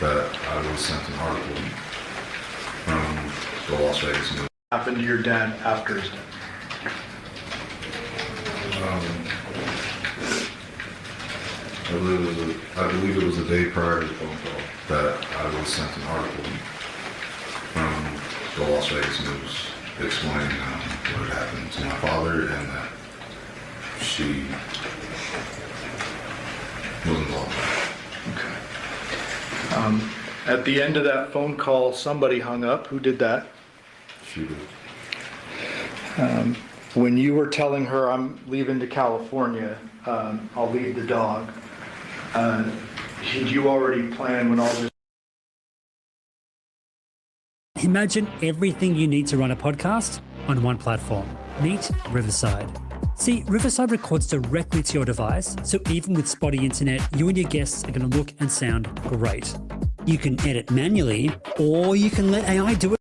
that I was sent an article from the Las Vegas News. Happened to your dad after his death? I believe it was a day prior to the phone call that I was sent an article from the Las Vegas News explaining what had happened to my father and that she was involved. Okay. At the end of that phone call, somebody hung up. Who did that? She did. When you were telling her, I'm leaving to California, I'll leave the dog, did you already plan when all this? Imagine everything you need to run a podcast on one platform. Meet Riverside. See, Riverside records directly to your device, so even with spotty internet, you and your guests are going to look and sound great. You can edit manually, or you can let AI do it.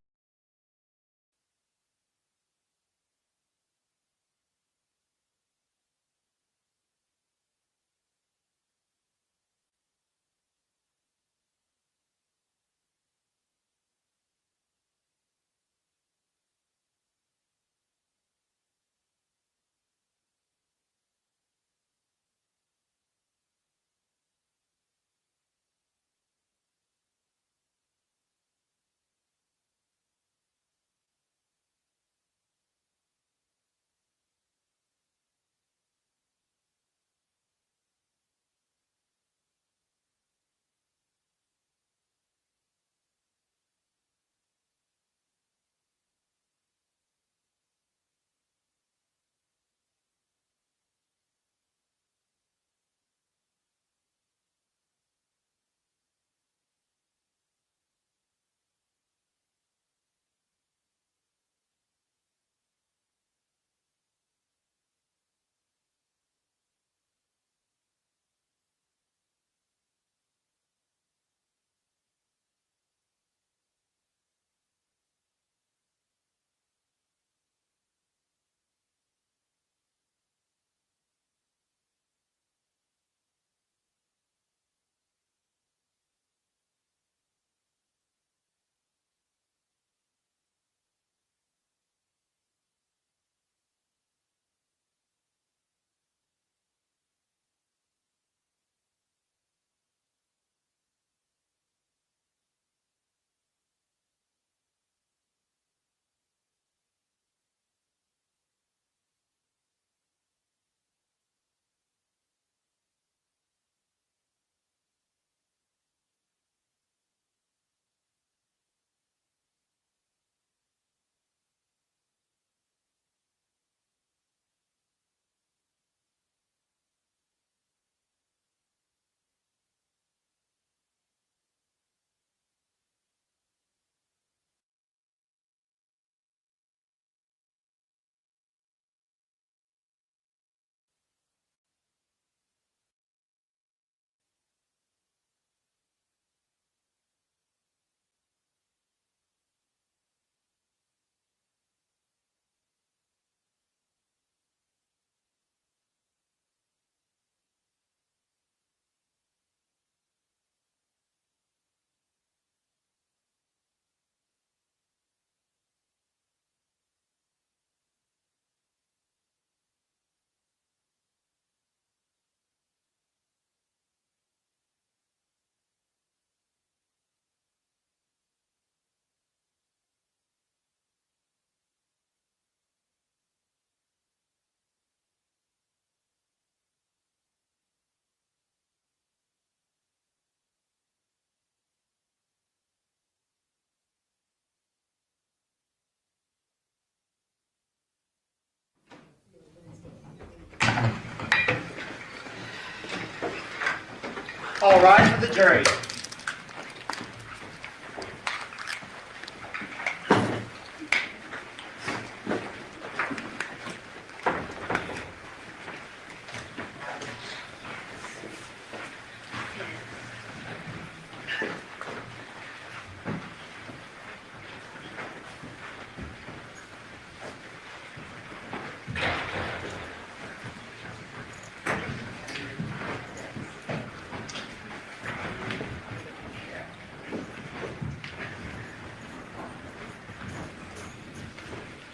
All rise for the jury.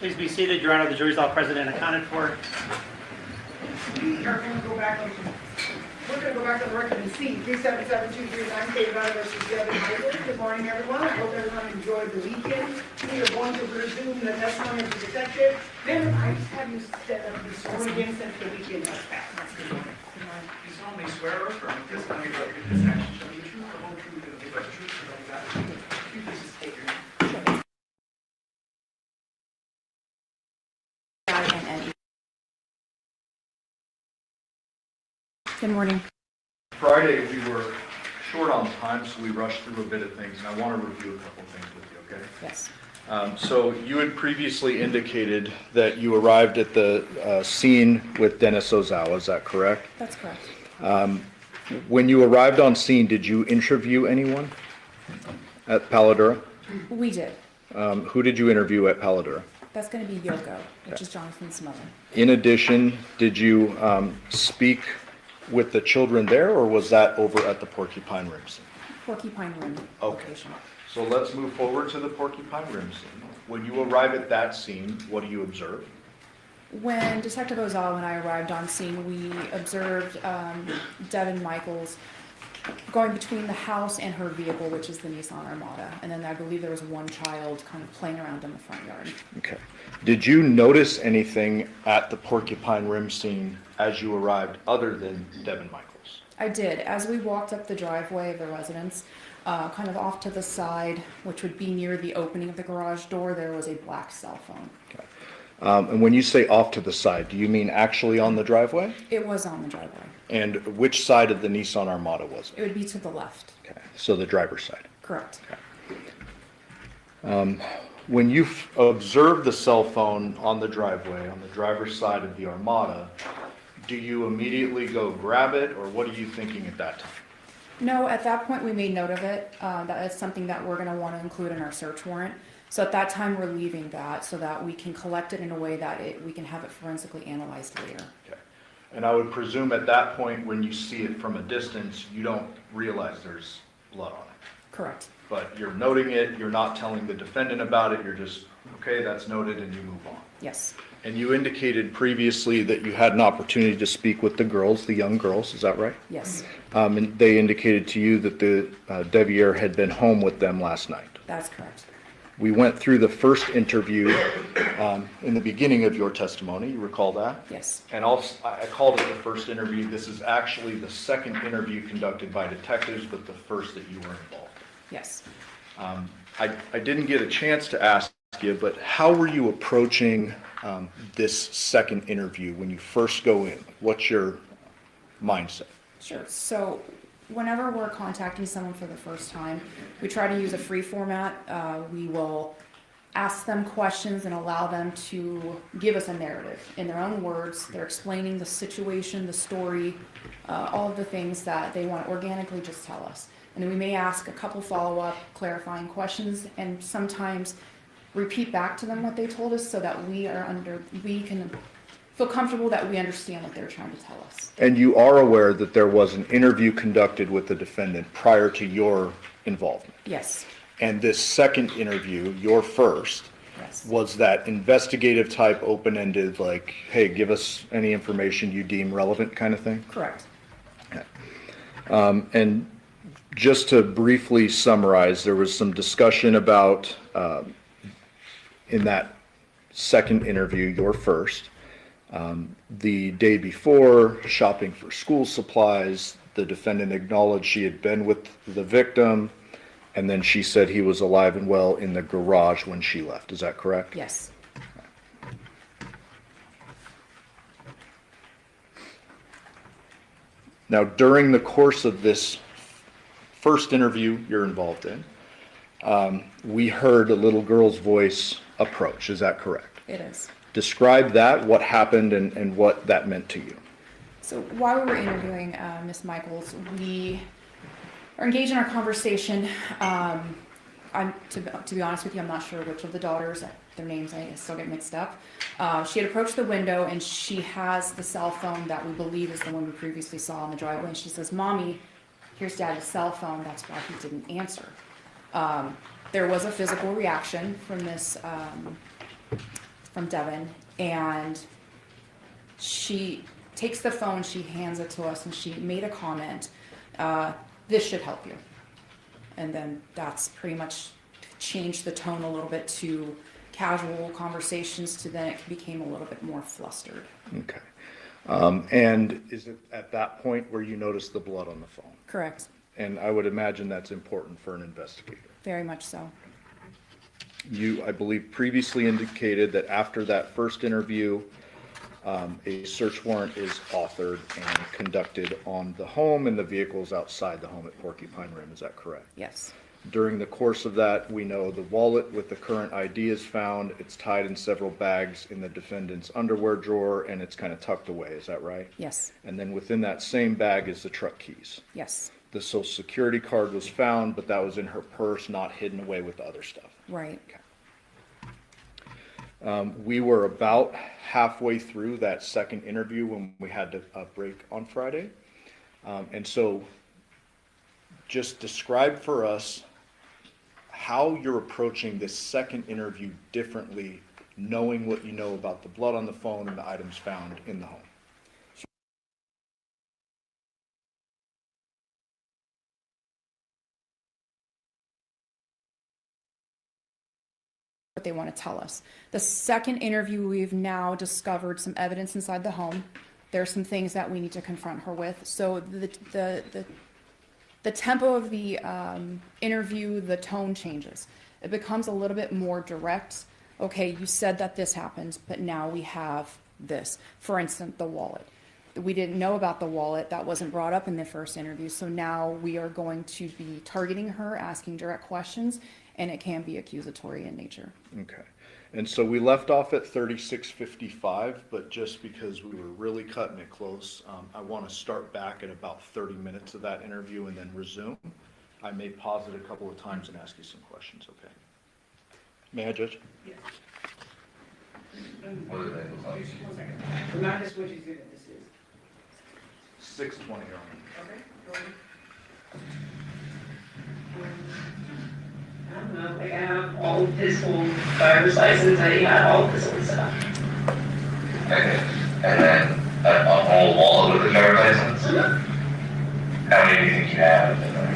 Please be seated. Your Honor, the jury's all present and accounted for. We are going to go back on, we're going to go back on the record and see 377239 Devyn versus Devyn Michaels. Good morning, everyone. I hope everyone enjoyed the weekend. We are going to resume the testimony of the detective. Devyn, I just have you set up the sworn again since the weekend has passed. Good morning. You solemnly swear or affirm that this testimony about this action shall be the truth, the whole truth, and nothing but the truth, so help you God. Could you please just take your name? Good morning. Friday, we were short on time, so we rushed through a bit of things, and I want to review a couple things with you, okay? Yes. So you had previously indicated that you arrived at the scene with Dennis Ozawa, is that correct? That's correct. When you arrived on scene, did you interview anyone at Paladura? We did. Who did you interview at Paladura? That's going to be Yoko, which is Jonathan's mother. In addition, did you speak with the children there, or was that over at the Porcupine Rim scene? Porcupine Rim Okay. location. So let's move forward to the Porcupine Rim scene. When you arrive at that scene, what do you observe? When Detective Ozawa and I arrived on scene, we observed Devyn Michaels going between the house and her vehicle, which is the Nissan Armada. And then I believe there was one child kind of playing around in the front yard. Okay. Did you notice anything at the Porcupine Rim scene as you arrived other than Devyn Michaels? I did. As we walked up the driveway of the residence, kind of off to the side, which would be near the opening of the garage door, there was a black cell phone. Okay. And when you say off to the side, do you mean actually on the driveway? It was on the driveway. And which side of the Nissan Armada was it? It would be to the left. Okay. So the driver's side. Correct. When you observed the cell phone on the driveway, on the driver's side of the Armada, do you immediately go grab it, or what are you thinking at that time? No, at that point we made note of it. That is something that we're going to want to include in our search warrant. So at that time we're leaving that so that we can collect it in a way that we can have it forensically analyzed later. Okay. And I would presume at that point, when you see it from a distance, you don't realize there's blood on it. Correct. But you're noting it, you're not telling the defendant about it, you're just, okay, that's noted, and you move on. Yes. And you indicated previously that you had an opportunity to speak with the girls, the young girls, is that right? Yes. And they indicated to you that the Deviere had been home with them last night. That's correct. We went through the first interview in the beginning of your testimony, you recall that? Yes. And also, I called it the first interview. This is actually the second interview conducted by detectives, but the first that you were involved. Yes. I didn't get a chance to ask you, but how were you approaching this second interview when you first go in? What's your mindset? Sure. So whenever we're contacting someone for the first time, we try to use a free format. We will ask them questions and allow them to give us a narrative in their own words. They're explaining the situation, the story, all of the things that they want to organically just tell us. And then we may ask a couple follow-up clarifying questions and sometimes repeat back to them what they told us so that we can feel comfortable that we understand what they're trying to tell us. And you are aware that there was an interview conducted with the defendant prior to your involvement? Yes. And this second interview, your first, Yes. was that investigative type, open-ended, like, hey, give us any information you deem relevant kind of thing? Correct. And just to briefly summarize, there was some discussion about, in that second interview, your first, the day before, shopping for school supplies, the defendant acknowledged she had been with the victim, and then she said he was alive and well in the garage when she left. Is that correct? Yes. Now, during the course of this first interview you're involved in, we heard a little girl's voice approach. Is that correct? It is. Describe that, what happened, and what that meant to you. So while we were interviewing Miss Michaels, we are engaged in our conversation. To be honest with you, I'm not sure which of the daughters, their names I still get mixed up. She had approached the window and she has the cell phone that we believe is the one we previously saw in the driveway. And she says, "Mommy, here's Dad's cell phone. That's why he didn't answer." There was a physical reaction from from Devyn, and she takes the phone, she hands it to us, and she made a comment, this should help you. And then that's pretty much changed the tone a little bit to casual conversations to then it became a little bit more flustered. Okay. And is it at that point where you noticed the blood on the phone? Correct. And I would imagine that's important for an investigator. Very much so. You, I believe, previously indicated that after that first interview, a search warrant is authored and conducted on the home and the vehicles outside the home at Porcupine Rim. Is that correct? Yes. During the course of that, we know the wallet with the current ID is found. It's tied in several bags in the defendant's underwear drawer, and it's kind of tucked away. Is that right? Yes. And then within that same bag is the truck keys. Yes. The social security card was found, but that was in her purse, not hidden away with the other stuff. Right. We were about halfway through that second interview when we had to break on Friday. And so just describe for us how you're approaching this second interview differently, knowing what you know about the blood on the phone and the items found in the home. What they want to tell us. The second interview, we've now discovered some evidence inside the home. There are some things that we need to confront her with. So the tempo of the interview, the tone changes. It becomes a little bit more direct. Okay, you said that this happened, but now we have this. For instance, the wallet. We didn't know about the wallet. That wasn't brought up in the first interview. So now we are going to be targeting her, asking direct questions, and it can be accusatory in nature. Okay. And so we left off at 36:55, but just because we were really cutting it close, I want to start back at about 30 minutes of that interview and then resume. I may pause it a couple of times and ask you some questions, okay? May I, Judge? Yes. What do they look like? 1 second. Remind us what you said this is. 620, Your Honor. Okay, go ahead. I don't know, like I have all of his whole driver's license, I had all of his old stuff. Okay, and then a whole wallet with the driver's license? How many do you think you have in there?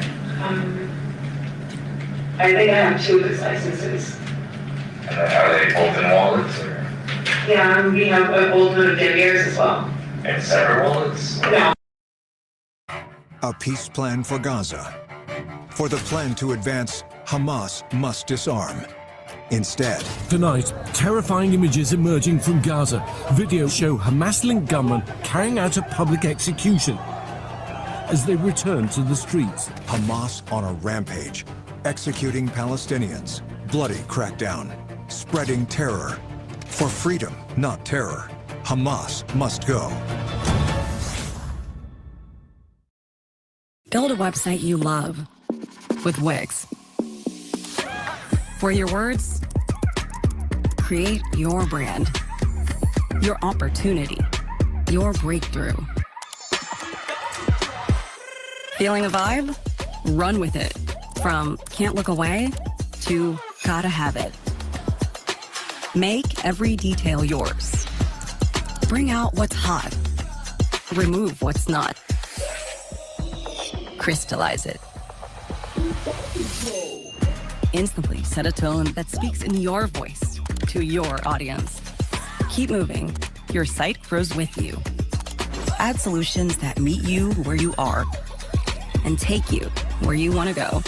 I think I have 2 of his licenses. And then are they both in wallets or Yeah, we have an old one of Deviere's as well. in separate wallets? No. A peace plan for Gaza. For the plan to advance, Hamas must disarm. Instead, tonight, terrifying images emerging from Gaza. Videos show Hamas-linked gunmen carrying out a public execution as they return to the streets. Hamas on a rampage, executing Palestinians, bloody crackdown, spreading terror. For freedom, not terror, Hamas must go. Build a website you love with Wix. For your words, create your brand, your opportunity, your breakthrough. Feeling a vibe? Run with it. From can't look away to gotta have it. Make every detail yours. Bring out what's hot. Remove what's not. Crystallize it. Instantly set a tone that speaks in your voice to your audience. Keep moving. Your site grows with you. Add solutions that meet you where you are and take you where you want to go.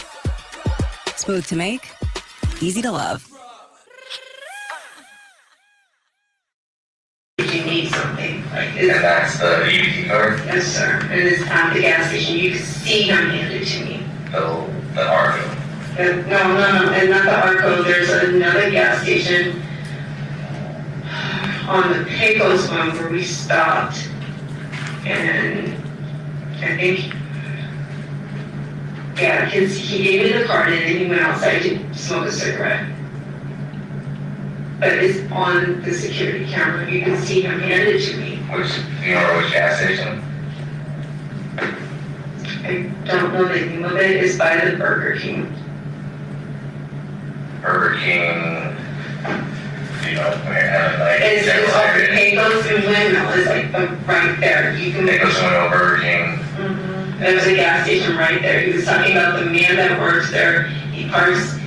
Smooth to make, easy to love. If you need something, like And that's the EBT card? yes, sir. And it's at the gas station. You can see him hand it to me. The ARCO. And, no, and not the ARCO. There's another gas station on the Pecos one where we stopped, and I think, yeah, he gave me the card and then he went outside to smoke a cigarette. But it's on the security camera. You can see him hand it to me. Which, you know which gas station? I don't know the name of it. It's by the Burger King. Burger King. you know, like, It's Pecos and Windmill is like right there. You can Pecos and Windmill, Burger King. There's a gas station right there. He was talking about the man that works there. He parks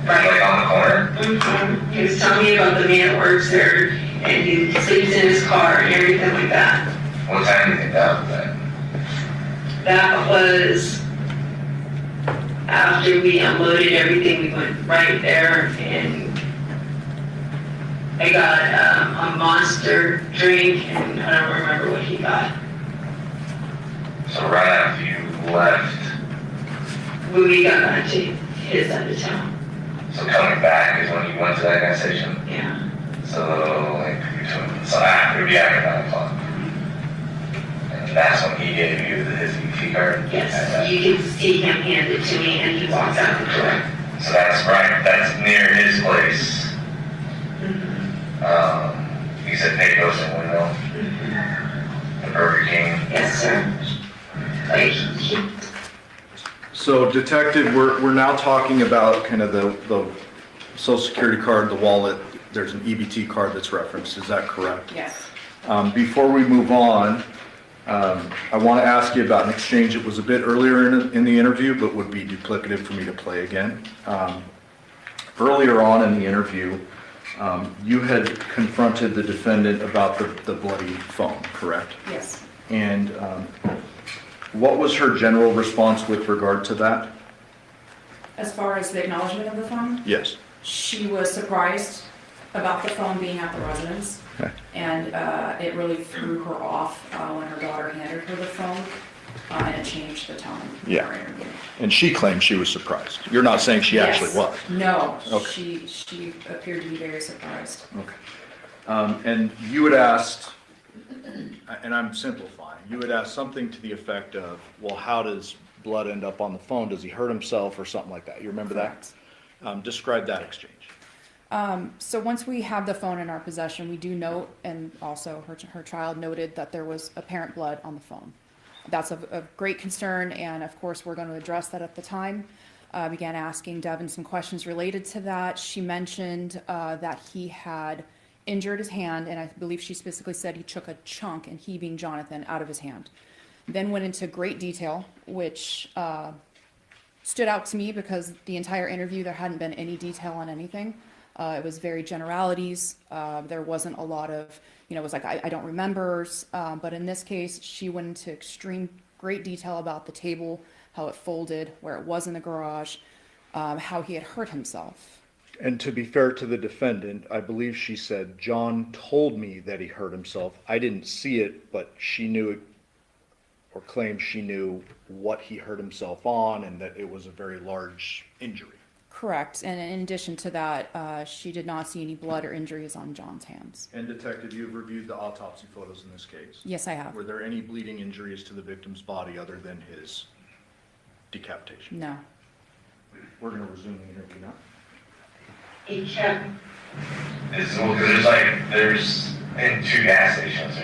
right Like on the corner? He was telling me about the man that works there, and he sleeps in his car and everything like that. What time do you think that was at? That was after we unloaded everything. We went right there, and I got a Monster drink, and I don't remember what he got. So right after you left, When we got back to his side of town. so coming back is when you went to that gas station? Yeah. So like between, so after, it'd be after 9 o'clock. And that's when he gave you his ET card? Yes, you can see him hand it to me, and he walks out the door. So that's right, that's near his place. You said Pecos and Windmill? The Burger King? Yes, sir. Like, So detective, we're now talking about kind of the social security card, the wallet. There's an EBT card that's referenced, is that correct? Yes. Before we move on, I want to ask you about an exchange that was a bit earlier in the interview, but would be duplicative for me to play again. Earlier on in the interview, you had confronted the defendant about the bloody phone, correct? Yes. And what was her general response with regard to that? As far as the acknowledgement of the phone, Yes. she was surprised about the phone being at the residence. Okay. And it really threw her off when her daughter handed her the phone, and it changed the tone of Yeah. our interview. And she claimed she was surprised. You're not saying she actually Yes. was? No, Okay. she appeared to be very surprised. Okay. And you had asked, and I'm simplifying, you had asked something to the effect of, well, how does blood end up on the phone? Does he hurt himself or something like that? You remember Correct. that? Describe that exchange. So once we have the phone in our possession, we do note, and also her child noted that there was apparent blood on the phone. That's of great concern, and of course, we're going to address that at the time. Began asking Devyn some questions related to that. She mentioned that he had injured his hand, and I believe she specifically said he took a chunk, and he being Johnathan, out of his hand. Then went into great detail, which stood out to me because the entire interview, there hadn't been any detail on anything. It was very generalities. There wasn't a lot of, it was like, I don't remember. But in this case, she went into extreme great detail about the table, how it folded, where it was in the garage, how he had hurt himself. And to be fair to the defendant, I believe she said, John told me that he hurt himself. I didn't see it, but she knew it, or claimed she knew what he hurt himself on, and that it was a very large injury. Correct. And in addition to that, she did not see any blood or injuries on John's hands. And detective, you've reviewed the autopsy photos in this case. Yes, I have. Were there any bleeding injuries to the victim's body other than his decapitation? No. We're going to resume the interview now. he kept, It's, well, cause there's in 2 gas stations,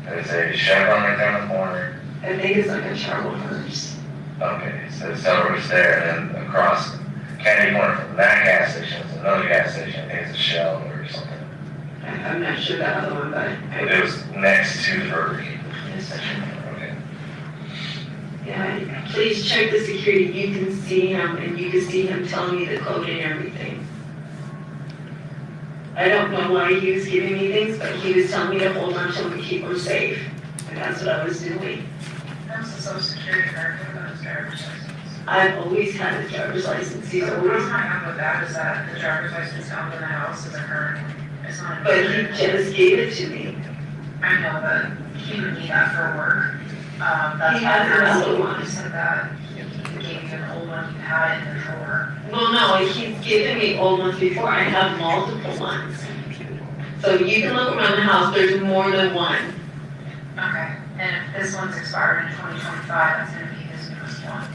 there's a Chevron right there on the corner. I think it's like a Charles Hurst. Okay, so the Silver's there, and then across Candy Corner from that gas station is another gas station, I think it's a Shell or something. I'm not sure that other one, but But it was next to the Burger King. Okay. yeah, please check the security. You can see him, and you can see him telling me the code and everything. I don't know why he was giving me things, but he was telling me to hold on to them and keep them safe. And that's what I was doing. That's the social security card for those driver's license. I've always had a driver's license. He's The always, problem I have with that is that the driver's license found in the house is a current, it's not. but he just gave it to me. I know, but he would need that for work. That's He why has I another one. He said that he gave you an old one, you had it in the drawer. Well, no, he's given me old ones before. I have multiple ones. So you can look around the house, there's more than one. Okay, and if this one's expired in 2025, that's gonna be his newest one.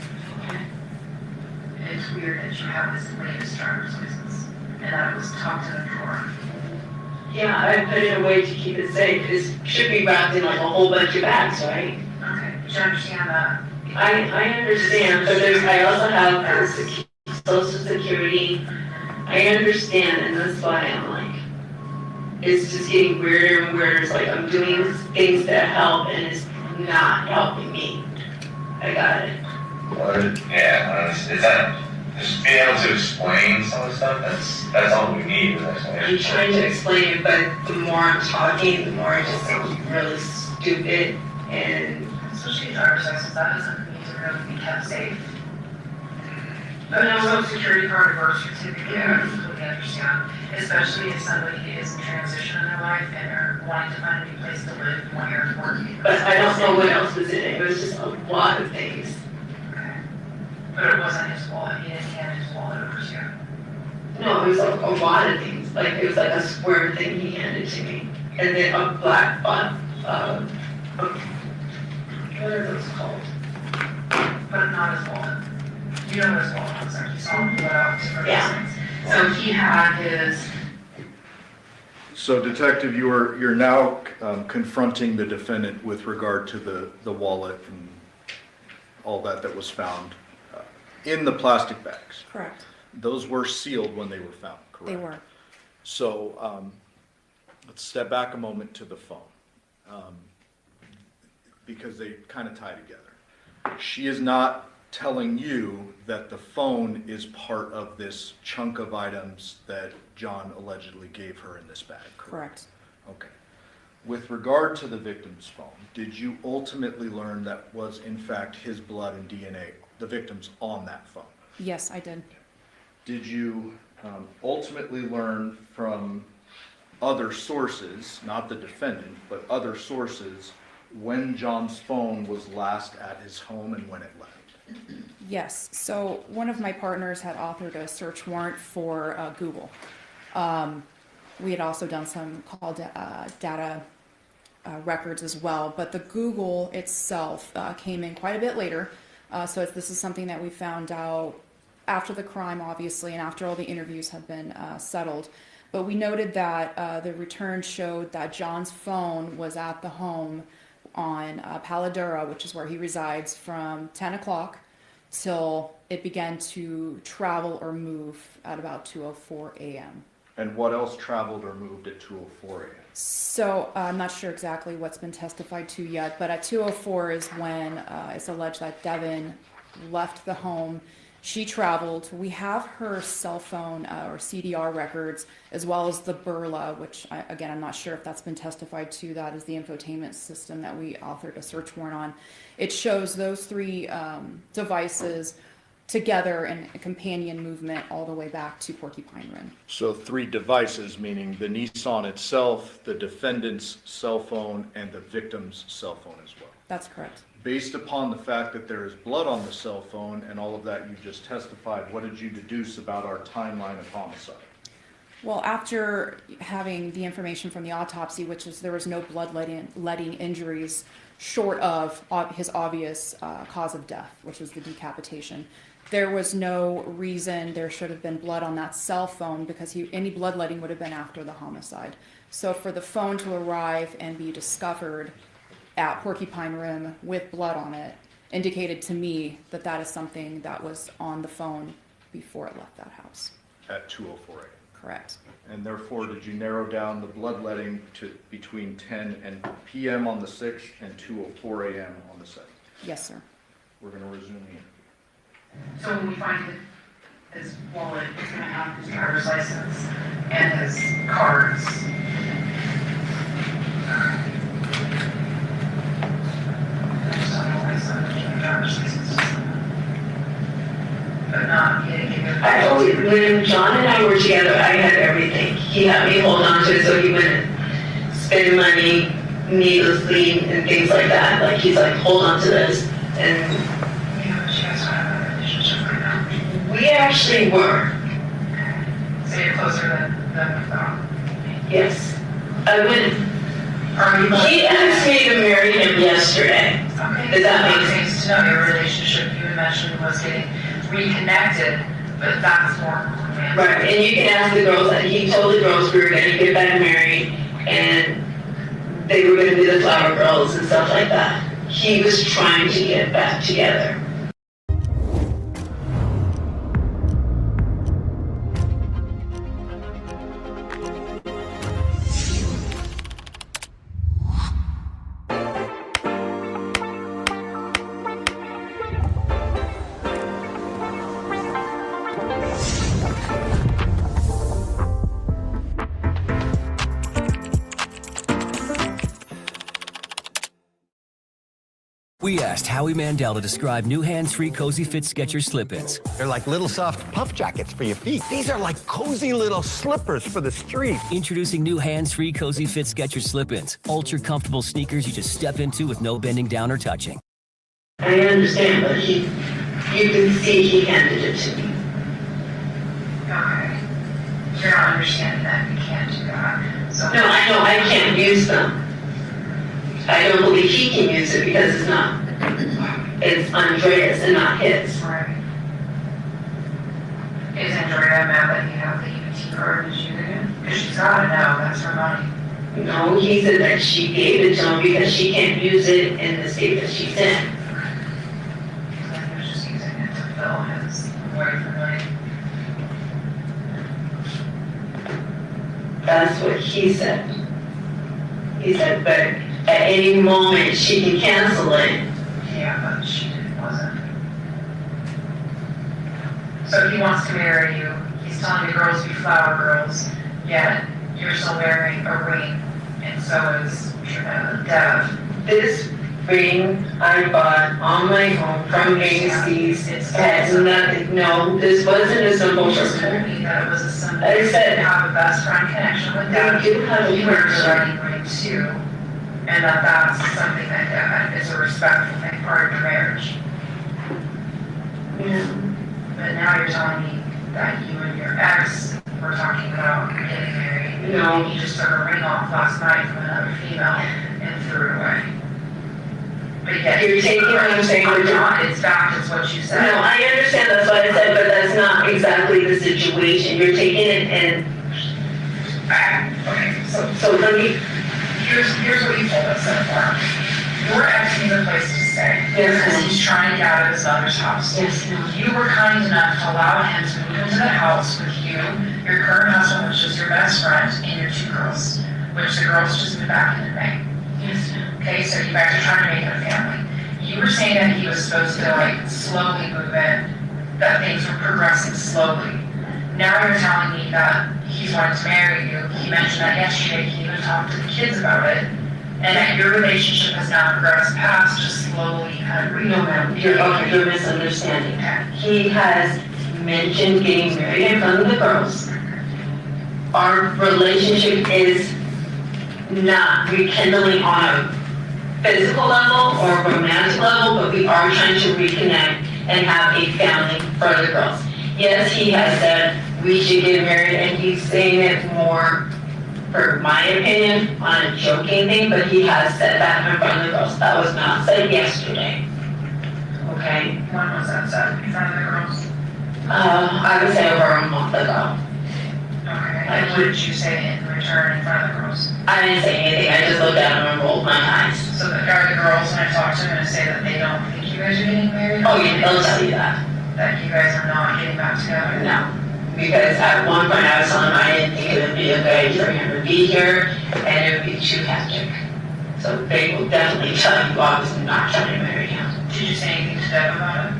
It's weird that you have this latest driver's license, and that it was tucked in a drawer. Yeah, I put it away to keep it safe. It should be wrapped in like a whole bunch of bags, right? Okay, but you understand that? I understand, but I also have social security. I understand, and that's why I'm like, it's just getting weirder and weirder. It's like I'm doing things that help and it's not helping me. I got it. Well, yeah, is that, just being able to explain some of the stuff, that's all we need is I'm explanation. trying to explain it, but the more I'm talking, the more it just sounds really stupid and Especially driver's license, that doesn't need to really be kept safe. But also security card or birth certificate, I completely understand. Especially if somebody is in transition in their life and are wanting to find a new place to live, one year to work. but I don't know what else was in it. It was just a lot of things. Okay. But it wasn't his wallet, he didn't hand his wallet over to you. No, it was like a lot of things. Like it was like a square thing he handed to me. And then a black what are those called? But not his wallet. You know what his wallet looks like, you saw him pull it out for Yeah. things. So he had his, So Detective, you're now confronting the defendant with regard to the wallet and all that was found in the plastic bags. Correct. Those were sealed when they were found, correct? They were. So let's step back a moment to the phone, because they kind of tie together. She is not telling you that the phone is part of this chunk of items that John allegedly gave her in this bag, correct? Correct. Okay. With regard to the victim's phone, did you ultimately learn that was in fact his blood and DNA, the victim's, on that phone? Yes, I did. Did you ultimately learn from other sources, not the defendant, but other sources, when John's phone was last at his home and when it left? Yes, so one of my partners had authored a search warrant for Google. We had also done some call data records as well, but the Google itself came in quite a bit later. So this is something that we found out after the crime, obviously, and after all the interviews had been settled. But we noted that the return showed that John's phone was at the home on Paladura, which is where he resides, from 10 o'clock till it began to travel or move at about 2:04 a.m. And what else traveled or moved at 2:04 a.m.? So I'm not sure exactly what's been testified to yet, but at 2:04 is when it's alleged that Devyn left the home. She traveled. We have her cell phone or CDR records, as well as the Burla, which again, I'm not sure if that's been testified to. That is the infotainment system that we authored a search warrant on. It shows those three devices together in a companion movement all the way back to Porcupine Rim. So 3 devices, meaning the Nissan itself, the defendant's cell phone, and the victim's cell phone as well. That's correct. Based upon the fact that there is blood on the cell phone and all of that you just testified, what did you deduce about our timeline of homicide? Well, after having the information from the autopsy, which is there was no bloodletting injuries short of his obvious cause of death, which was the decapitation, there was no reason there should have been blood on that cell phone because any bloodletting would have been after the homicide. So for the phone to arrive and be discovered at Porcupine Rim with blood on it indicated to me that that is something that was on the phone before it left that house. At 2:04 a.m. Correct. And therefore, did you narrow down the bloodletting to between 10 p.m. on the 6th and 2:04 a.m. on the 7th? Yes, sir. We're going to resume the interview. so when we find his wallet, it's gonna have his driver's license and his cards. But not, he didn't give it. When John and I were together, I had everything. He had me hold on to it so he wouldn't spend money needlessly and things like that. Like he's like, hold on to this. And Yeah, but you guys don't have a relationship right now. we actually were. So you're closer than we thought. Yes. I went. Are you? He asked me to marry him yesterday. Okay. Does that make sense? Seems to know your relationship you mentioned was getting reconnected, but that's more romantic. Right, and you can ask the girls, and he told the girls we were gonna get back married, and they were gonna be the flower girls and stuff like that. He was trying to get back together. We asked Howie Mandel to describe new hands-free Cozy Fit Skechers slip-ins. They're like little soft puff jackets for your feet. These are like cozy little slippers for the street. Introducing new hands-free Cozy Fit Skechers slip-ins. Ultra-comfortable sneakers you just step into with no bending down or touching. I understand, but you can see he handed it to me. Okay. You're not understanding that you can't do that. So No, I know I can't use them. I don't believe he can use it because it's Andreas and not his. Right. Is Andrea mad that you have the EBT card and she didn't? Because she's gotta know, that's her money. No, he said that she gave it to him because she can't use it in the state that she's in. So he was just using it to fill his away for money. That's what he said. He said, but at any moment she can cancel it. Yeah, but she wasn't. So he wants to marry you. He's telling the girls to be flower girls, yet you're still wearing a ring, and so is Dev. This ring I bought on my own from Macy's. Has nothing. No, this wasn't a simple You just told ring. me that it was a symbol. I said You have a best friend connection with Dev. we do have a You wear your connection. wedding ring too, and that's something that is a respectful thing, part of your marriage. Yeah. But now you're telling me that you and your ex were talking about getting married. No. You just took a ring off last night from another female and threw it away. But yet You're taking what I'm saying. I'm not, it's fact, it's what you said. No, I understand, that's what I said, but that's not exactly the situation. You're taking it and, Okay, so let me, here's what you told us so far. Your ex needs a place to stay. Yes, Because ma'am. he's trying to get out of his mother's house. Yes, ma'am. You were kind enough to allow him to move into the house with you, your current husband, which is your best friend, and your two girls, which the girls just moved back into May. yes, ma'am. Okay, so you guys are trying to make it a family. You were saying that he was supposed to like slowly move in, that things were progressing slowly. Now you're telling me that he's wanting to marry you. He mentioned that yesterday. He even talked to the kids about it, and that your relationship has now progressed past just slowly kind of No, ma'am, you're misunderstanding. He has mentioned getting married in front of the girls. Our relationship is not rekindling on a physical level or romantic level, but we are trying to reconnect and have a family for the girls. Yes, he has said we should get married, and he's saying it more, for my opinion, on a joking thing, but he has said that in front of the girls. That was not said yesterday. Okay? When was that said in front of the girls? I would say over a month ago. Okay, and what did you say in return in front of the girls? I didn't say anything, I just looked at him and rolled my eyes. So are the girls, when I talk to them, going to say that they don't think you guys are getting married? Oh yeah, they'll tell you that. That you guys are not getting back together? No, because at one point I was telling him I didn't think it would be a good idea for him to be here, and it would be too hectic. So they will definitely tell you I was not trying to marry him. Did you say anything to Deb about it?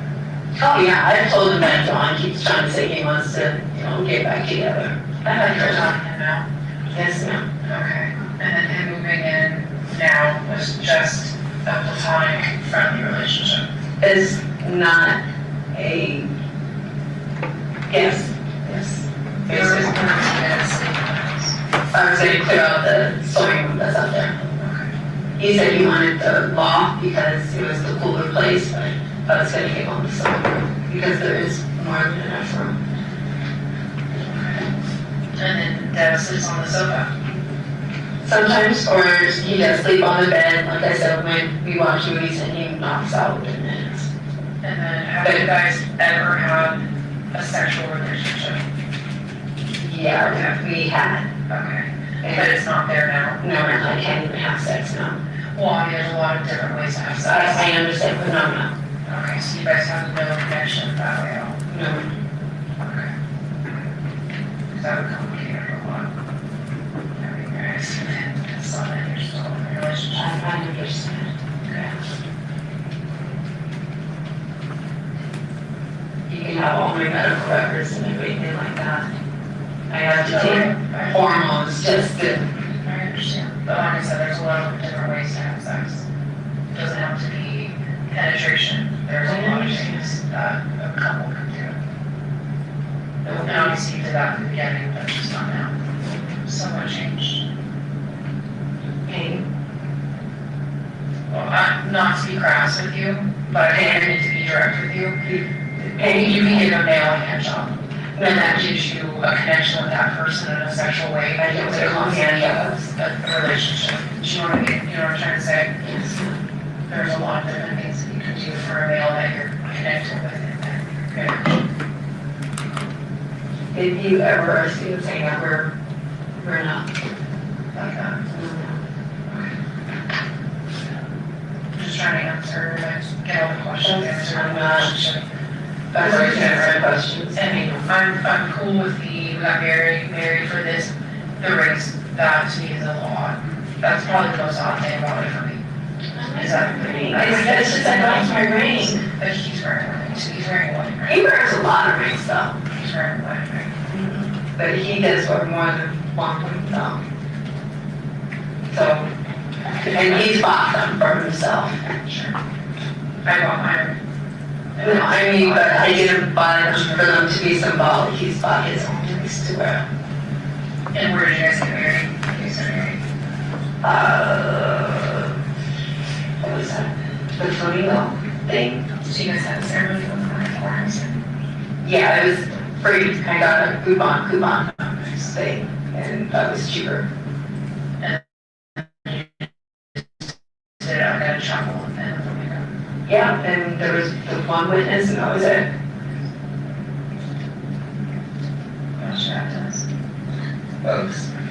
Oh yeah, I told him that John keeps trying to say he wants to, get back together. I had You're her telling him now? Yes, ma'am. Okay, and then him moving in now was just a platonic, friendly relationship? It's not a, yes. There was one of you guys sleeping in the house. I was going to clear out the sewing room that's out there. He said he wanted the loft because it was the cooler place, but I was going to give him the sewing room because there is more than enough room. And then Deb sleeps on the sofa. Sometimes, or he does sleep on the bed, like I said, when we watch movies and he knocks out within minutes. And then have you guys ever had a sexual relationship? Yeah, we had. Okay. But it's not there now? No, I can't even have sex now. Well, I mean, there's a lot of different ways to have sex. I understand, but no. Okay, so you guys have no connection that way at all? No. Okay. That would complicate it a lot. Having your ex and son and you're still in a relationship. I understand. Okay. You can have all my medical records and everything like that. I have to take hormones just to. I understand. But like I said, there's a lot of different ways to have sex. It doesn't have to be penetration. There's a lot of things that a couple can do. And obviously you did that in the beginning, but just not now. So much changed. Pain. Well, not to be crass with you, but I need to be direct with you. And you can give a male a hand job. And that gives you a connection with that person in a sexual way. I think it's a concept of a relationship. Do you know what I mean? You know what I'm trying to say? Yes. There's a lot of different things that you can do for a male that you're connected with in there. Did you ever see the thing that we're not like that? Just trying to answer, get all the questions answered in the relationship. That's what I said, questions. I mean, I'm cool with we got married for this. The rings, that to me is a lot. That's probably the most odd thing about it for me. Is that ring? It's just that's my ring. But he's wearing a ring, so he's wearing a wedding ring. He wears a lot of rings though. He's wearing a wedding ring. But he does wear more than one ring though. So, and he's bought them for himself. Sure. I bought mine. No, I mean, but I didn't buy them for them to be symbolic. He's bought his own rings to wear. And where did you guys get married? You guys got married? What was that? The flamingo thing? So you guys had a ceremony with the yeah, it was free. I got a coupon thing, and that was cheaper. And you did it out at a chapel and yeah, and there was the one witness, and that was it.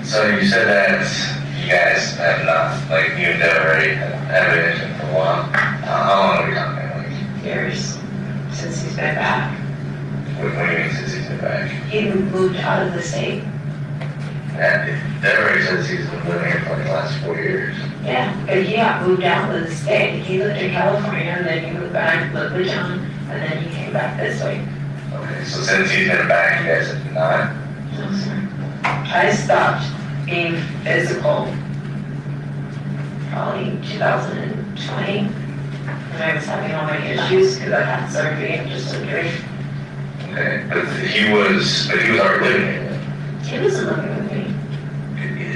So you said that you guys have not, like, you and Deb already have been for a while. How long have we talking? Like years since he's been back. What do you mean since he's been back? He moved out of the state. And Deb already says he's been living here for like the last 4 years. Yeah, but he got moved out of the state. He lived in California, and then he moved back, lived with John, and then he came back this way. Okay, so since he's been back, you guys have not? No, sir. I stopped being physical probably in 2020 when I was having all my issues because I had surgery and just surgery. Okay, but he was already living here. He wasn't living with me.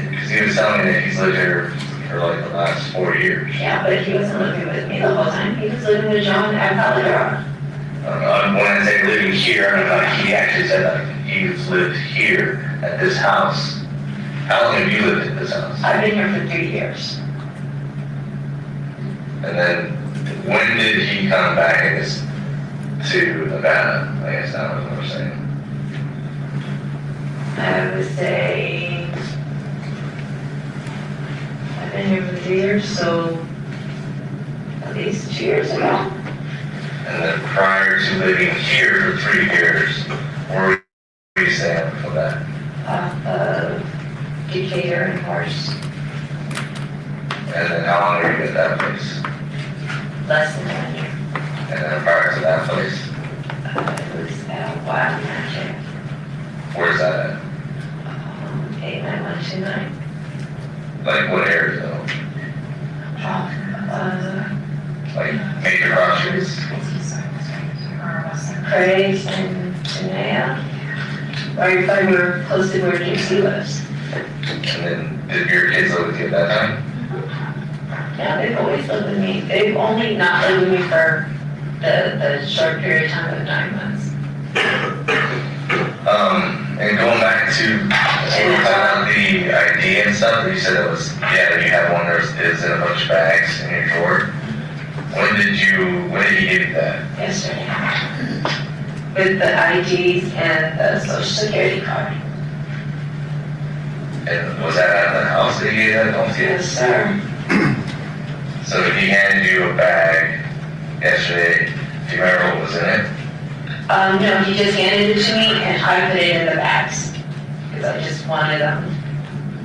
Because he was telling me that he's lived here for like the last 4 years. Yeah, but he wasn't living with me the whole time. He was living with John at Validora. When I say living here, I mean like he actually said like he's lived here at this house. How long have you lived in this house? I've been here for 3 years. And then when did he come back, I guess, to Nevada? I guess that was what we're saying. I would say I've been here for 3 years, so at least 2 years ago. And then prior to living here for 3 years, where were you staying before that? Decatur and Horse. And then how long were you at that place? Less than 1 year. And then prior to that place? It was at Wild Magic. Where's that at? 89129. Like what area though? Like major cross streets? Craig and Tanea. Right by where, close to where Gypsy lives. And then did your kids live with you at that time? Yeah, they've always lived with me. They've only not lived with me for the short period of time of 9 months. And going back to the ID and stuff, you said it was, yeah, you have one that is in a bunch of bags in your drawer. When did he give you that? Yesterday. With the IDs and the social security card. And was that at the house that he gave that? Don't see it. Yes, sir. So he handed you a bag yesterday. Do you remember what was in it? No, he just handed it to me and I put it in the bags. Because I just wanted them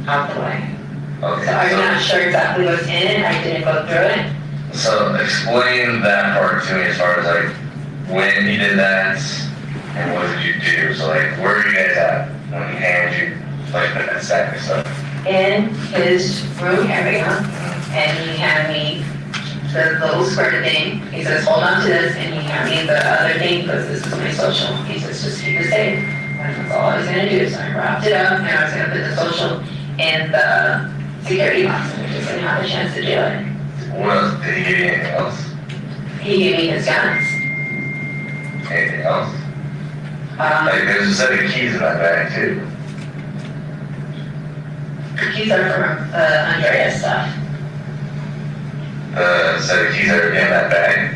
out the way. Okay. So I'm not sure exactly what's in it. I didn't go through it. So explain that part to me as far as like when he did that and what did you do? So like where are you guys at when he handed you like that stack of stuff? In his room area, and he handed me the little square thing. He says, hold on to this, and he handed me the other thing because this is my social. He says, just keep it safe. And that's all I was gonna do. So I wrapped it up, and I was gonna put the social in the security box, and I just didn't have a chance to do it. What else? Did he give you anything else? He gave me his guns. Anything else? Like there's a set of keys in that bag too. The keys are from Andrea's stuff. The set of keys that are in that bag.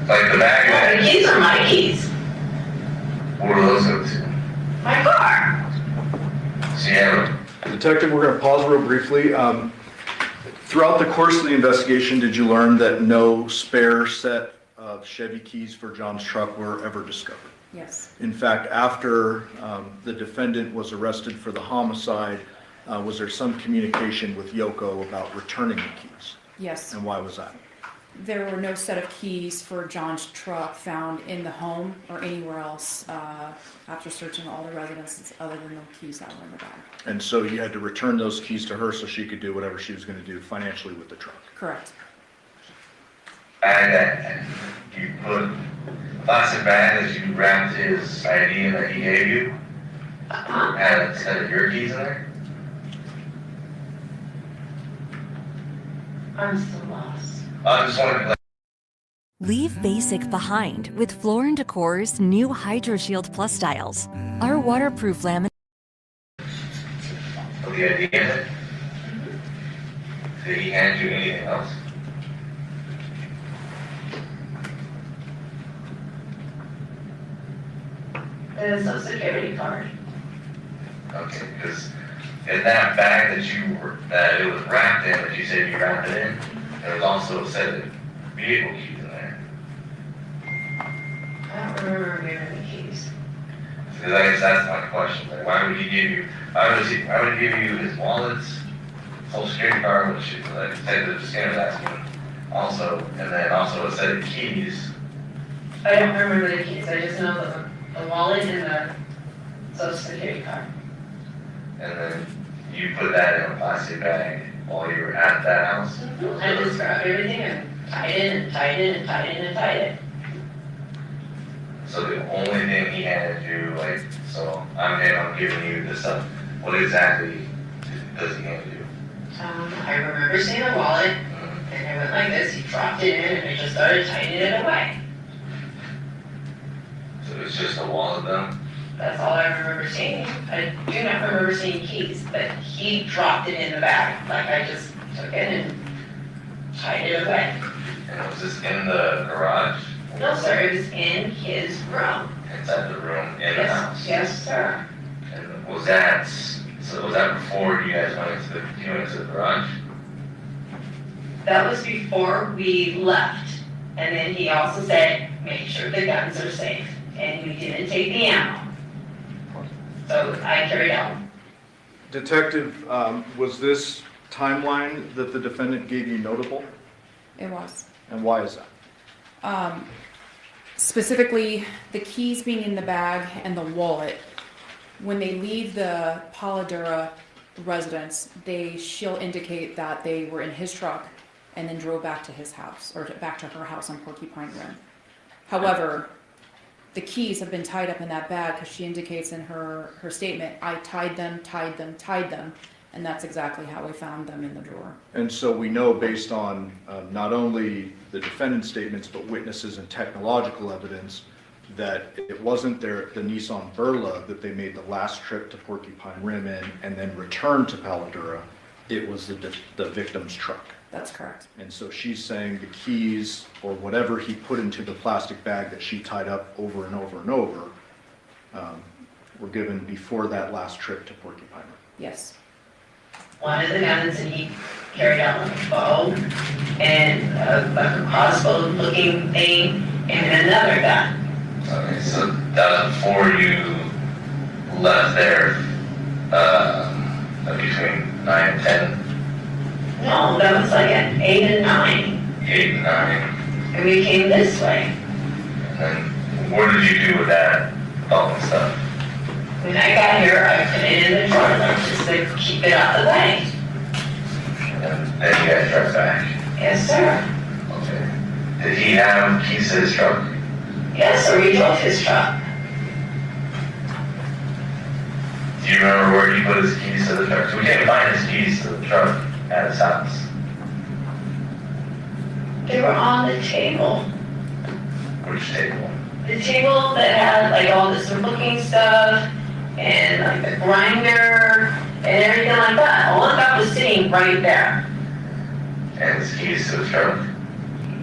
Like the bag. Yeah, the keys are my keys. Where do those go to? My car. So you have Detective, we're going to pause real briefly. Throughout the course of the investigation, did you learn that no spare set of Chevy keys for John's truck were ever discovered? Yes. In fact, after the defendant was arrested for the homicide, was there some communication with Yoko about returning the keys? Yes. And why was that? There were no set of keys for John's truck found in the home or anywhere else after searching all the residences other than the keys that were in the bag. And so you had to return those keys to her so she could do whatever she was going to do financially with the truck. Correct. bag that you put, plastic bag that you wrapped his ID in that he gave you, had a set of your keys in there? I'm still lost. I just wanted to Leave basic behind with Floor & Decor's new HydroShield Plus styles. Our waterproof laminate. put the ID in it. Did he hand you anything else? The social security card. Okay, because in that bag that it was wrapped in, that you said you wrapped it in, there was also a set of vehicle keys in there. I don't remember giving the keys. Because I guess that's my question. Like, why would he give you his wallets, social security card, which is like the scanner's asking, also, and then also a set of keys. I don't remember the keys. I just know the wallet and the social security card. And then you put that in a plastic bag while you were at that house? I just grabbed everything and tied it and tied it and tied it and tied it. So the only thing he handed you, like, so I'm giving you this stuff, what exactly does he hand you? I remember seeing the wallet, and I went like this, he dropped it in, and I just started tightening it away. So it's just a wallet then? That's all I remember seeing. I do not remember seeing keys, but he dropped it in the bag. Like I just took it and tied it away. And was this in the garage? No, sir, it was in his room. Inside the room, in the house? Yes, sir. And was that before you guys went into the garage? That was before we left. And then he also said, make sure the guns are safe. And we didn't take the ammo. So I carried on. Detective, was this timeline that the defendant gave you notable? It was. And why is that? Specifically, the keys being in the bag and the wallet. When they leave the Paladura residence, she'll indicate that they were in his truck and then drove back to his house, or back to her house on Porcupine Rim. However, the keys have been tied up in that bag because she indicates in her statement, I tied them, and that's exactly how we found them in the drawer. And so we know based on not only the defendant's statements, but witnesses and technological evidence that it wasn't the Nissan Verla that they made the last trip to Porcupine Rim in and then returned to Paladura. It was the victim's truck. That's correct. And so she's saying the keys or whatever he put into the plastic bag that she tied up over and over and over were given before that last trip to Porcupine Rim. Yes. One of the guns, and he carried out like a bow and a crossbow looking thing, and another gun. Okay, so that was before you left there, between 9 and 10? No, that was like at 8 and 9. 8 and 9. And we came this way. And then what did you do with that belt and stuff? When I got here, I put it in the drawer, like, just to keep it out of the way. Then you guys drive back. Yes, sir. Okay. Did he have keys to his truck? Yes, sir, we drove his truck. Do you remember where he put his keys to the truck? So we can't find his keys to the truck at his house. They were on the table. Which table? The table that had like all this looking stuff and like the grinder and everything like that. All of that was sitting right there. And his keys to the truck?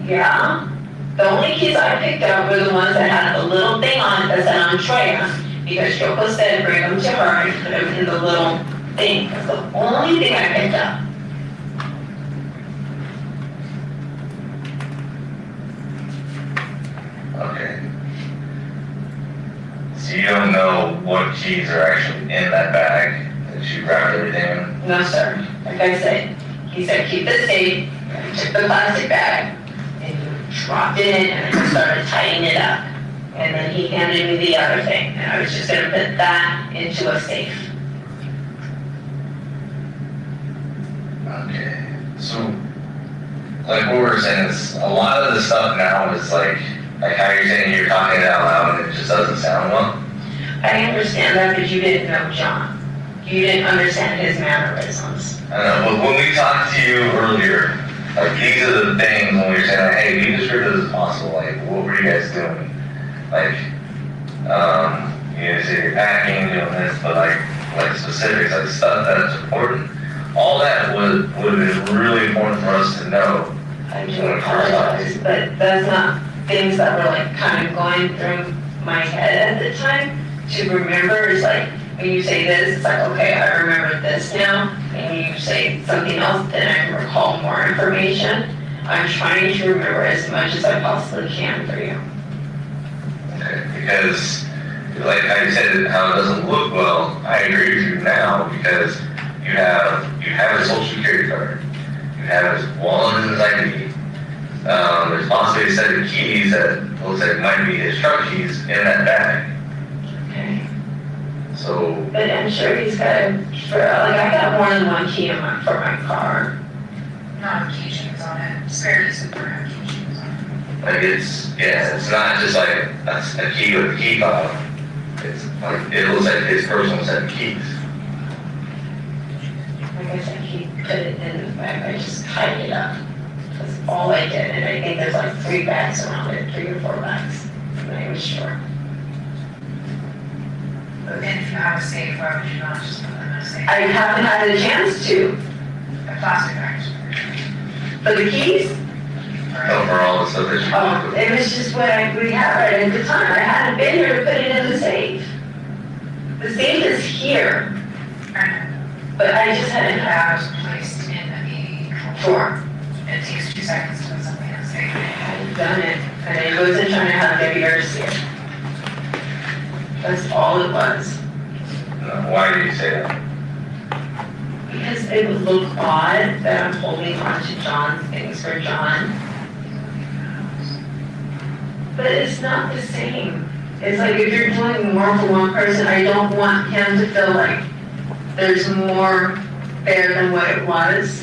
Yeah. The only keys I picked up were the ones that had the little thing on it that said Andrea, because Yoko said bring them to her and put them in the little thing. That's the only thing I picked up. Okay. So you don't know what keys are actually in that bag that you wrapped everything in? No, sir. Like I said, he said keep the safe. He took the plastic bag and he dropped it in and I started tightening it up. And then he handed me the other thing and I was just gonna put that into a safe. Okay. So, like what we were saying is, a lot of the stuff now is like how you're saying you're talking it out loud and it just doesn't sound well. I understand that, but you didn't know John. You didn't understand his mannerisms. I know, but when we talked to you earlier, like these are the things when we were saying, like, hey, be as sure this is possible. Like, what were you guys doing? Like, you know, say you're packing, doing this, but like specifics, like stuff that's important. All that would have been really important for us to know. I do apologize, but that's not things that were like kind of going through my head at the time. To remember is like, when you say this, it's like, okay, I remember this now. And you say something else, then I can recall more information. I'm trying to remember as much as I possibly can for you. Okay, because like I said, how it doesn't look well, I agree with you now because you have his social security card, you have his wallet and his ID. There's possibly a set of keys that looks like might be his truck keys in that bag. Okay. So. But I'm sure he's got I got more than one key for my car. Not key chains on it. Spare keys that have key chains on it. Like it's not just like a key with a key fob. It's like, it looks like his personal set of keys. Like I said, he put it in the bag. I just tied it up. That's all I did. And I think there's like 3 bags around it, 3 or 4 bags. I'm not even sure. But then if you have a safe, why would you not just put them in a safe? I haven't had a chance to. The plastic bags. For the keys? So for all the stuff that you Oh, it was just what we had right at the time. I hadn't been here to put it in the safe. The safe is here. But I just hadn't had Bags placed in a drawer. It takes 2 seconds to put something in a safe. I hadn't done it. And I wasn't trying to have Deviere see it. That's all it was. Why do you say that? Because it would look odd that I'm holding on to John's things for John. But it's not the same. It's like if you're doing more for one person, I don't want him to feel like there's more there than what it was.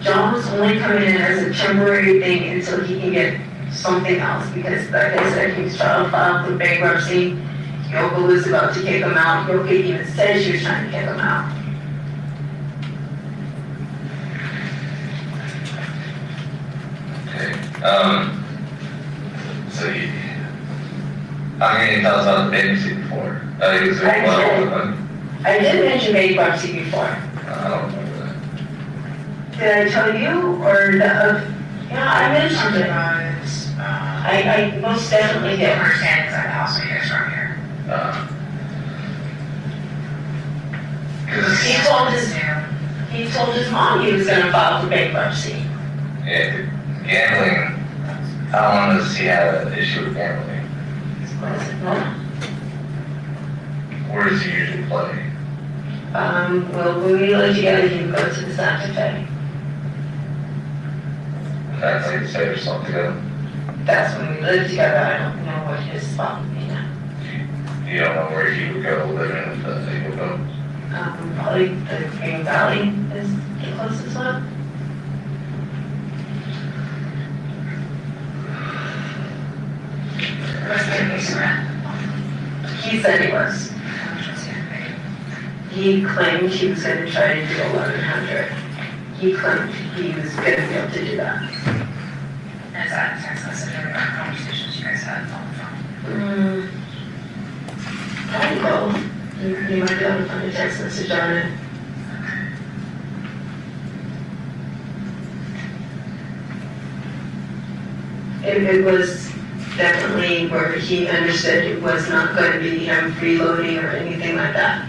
John was only coming in as a temporary thing until he can get something else because like I said, he's trying to file for bankruptcy. Yoko was about to kick him out. Yoko even said she was trying to kick him out. Okay. So you, how can you tell us about the bankruptcy before? I did mention bankruptcy before. I don't remember that. Did I tell you or the? Yeah, I mentioned it. I most definitely did. Understand inside the house when you guys are here. He told his mom he was gonna file for bankruptcy. Yeah, gambling. How long does he have an issue with gambling? Where does he usually play? Well, when we lived together, he would go to the Santa Fe. That's like say or something. That's when we lived together. I don't know what his spot would be now. You don't know where he would go living with the Eagle Boat? Probably the Green Valley is the closest one? He said he was. He claimed he was going to try to do 1100. He claimed he was going to be able to do that. Is that a text message or conversations you guys had on the phone? I don't know. You might be able to find a text message on it. It was definitely where he understood it was not going to be him freeloading or anything like that.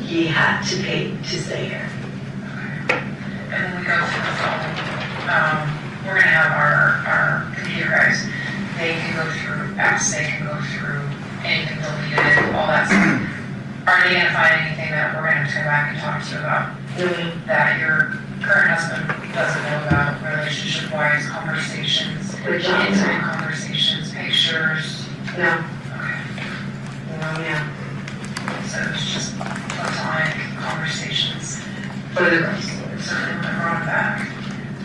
He had to pay to stay here. And then we go through the phone. We're going to have our computer guys. They can go through apps, they can go through anything deleted, all that stuff. Are they going to find anything that we're going to have to go back and talk to you about that your current husband doesn't know about, relationship-wise, conversations, intimate conversations, pictures? No. Okay. No, yeah. So it's just platonic conversations. For the girls. So they remember on back.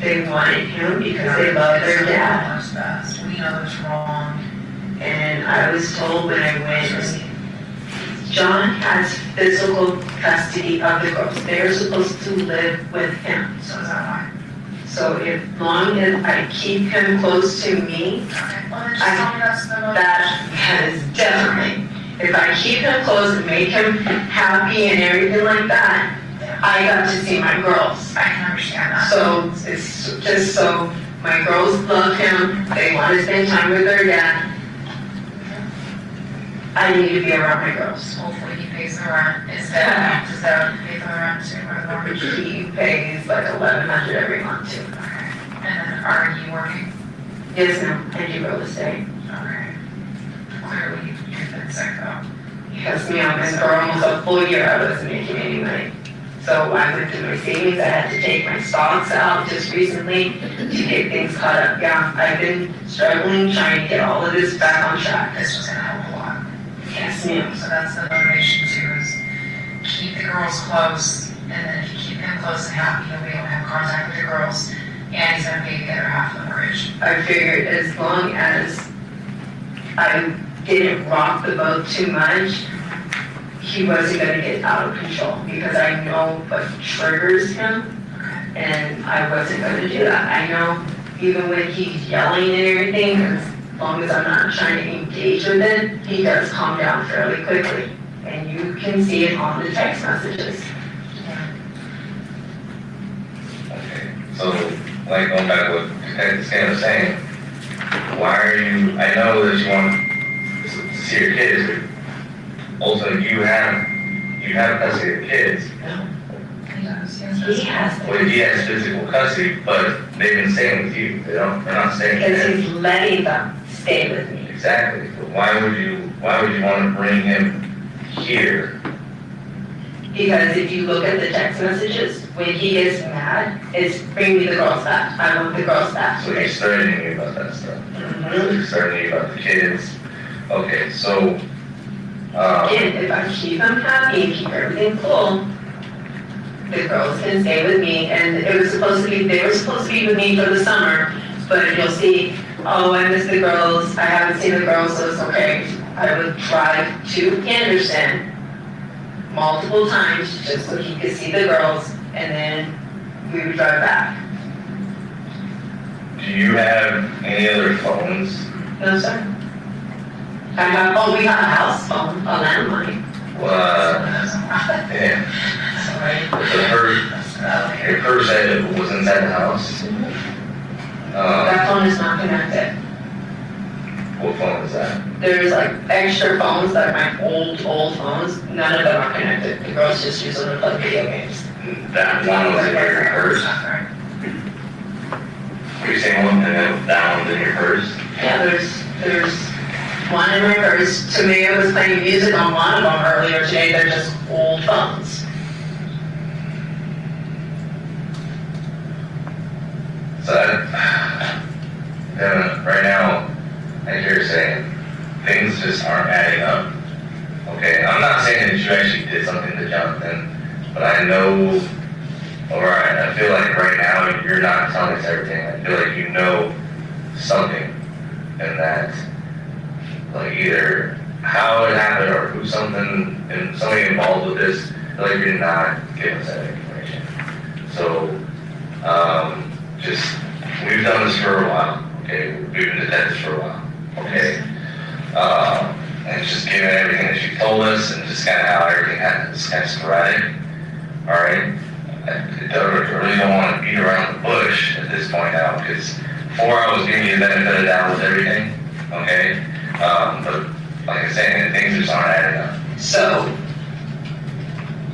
They wanted him because they love their dad. Knows best. We know it's wrong. And I was told when I went, John has physical custody of the girls. They're supposed to live with him. So is that why? So as long as I keep him close to me, that is definitely. If I keep him close and make him happy and everything like that, I got to see my girls. I can understand that. So it's just so my girls love him. They want to spend time with their dad. I need to be around my girls. Hopefully he pays the rent. Does that pay for the rent too, or the mortgage? He pays like $1,100 every month too. Okay. And then are you working? Yes, no, I do real estate. Okay. Clearly you've been sick though. Yes, ma'am, and for almost a full year I wasn't making any money. So I went through my savings, I had to take my stocks out just recently to get things caught up. Yeah, I've been struggling trying to get all of this back on track. This was gonna help a lot. Yes, ma'am. So that's the motivation too, is keep the girls close, and then if you keep him close and happy, you'll be able to have contact with your girls, and he's gonna pay the other half of the mortgage. I figured as long as I didn't rock the boat too much, he wasn't going to get out of control because I know what triggers him, and I wasn't going to do that. I know even when he's yelling and everything, as long as I'm not trying to engage with it, he does calm down fairly quickly, and you can see it on the text messages. Okay, so like going back to what Stan was saying, why are you, I know that you want to see your kids, but also you have custody of the kids. He has Well, he has physical custody, but they've been staying with you. They're not staying with because him. he's letting them stay with me. Exactly. But why would you want to bring him here? Because if you look at the text messages, when he gets mad, it's bring me the girls back. I want the girls back. So he's threatening you about that stuff. So he's threatening you about the kids. Okay, so Again, if I keep them happy and keep everything cool, the girls can stay with me, and they were supposed to be with me for the summer, but you'll see, oh, I miss the girls, I haven't seen the girls, so it's okay. I would drive to Anderson multiple times just so he could see the girls, and then we would drive back. do you have any other phones? No, sir. We got a house phone, a landline. Yeah. Her purse was inside the house. That phone is not connected. What phone is that? There's like extra phones that are my old phones. None of them are connected. The girls just use them to play video games. That one was in your purse? Are you saying one that one's in your purse? Yeah, there's one in my purse. Tamia was playing music on one of them earlier today. They're just old phones. So right now, like you're saying, things just aren't adding up. Okay, I'm not saying that you actually did something to Johnathan, but I know Alright, I feel like right now you're not telling us everything. I feel like you know something, and that, like, either how it happened or who something and somebody involved with this. I feel like you're not giving us that information. So, we've done this for a while. Okay, we've been detectives for a while. Okay, and just given everything that you told us, and just kind of how everything happened, just kind of sporadic. All right. I really don't want to beat around the bush at this point now, because before I was giving you the benefit of the doubt with everything, okay? But like I said, things just aren't adding up. So,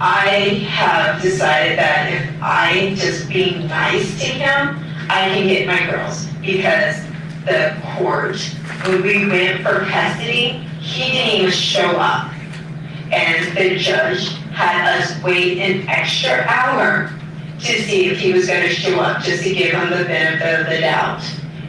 I have decided that if I just be nice to him, I can get my girls. Because the court, when we went for custody, he didn't even show up. And the judge had us wait an extra hour to see if he was going to show up, just to give him the benefit of the doubt.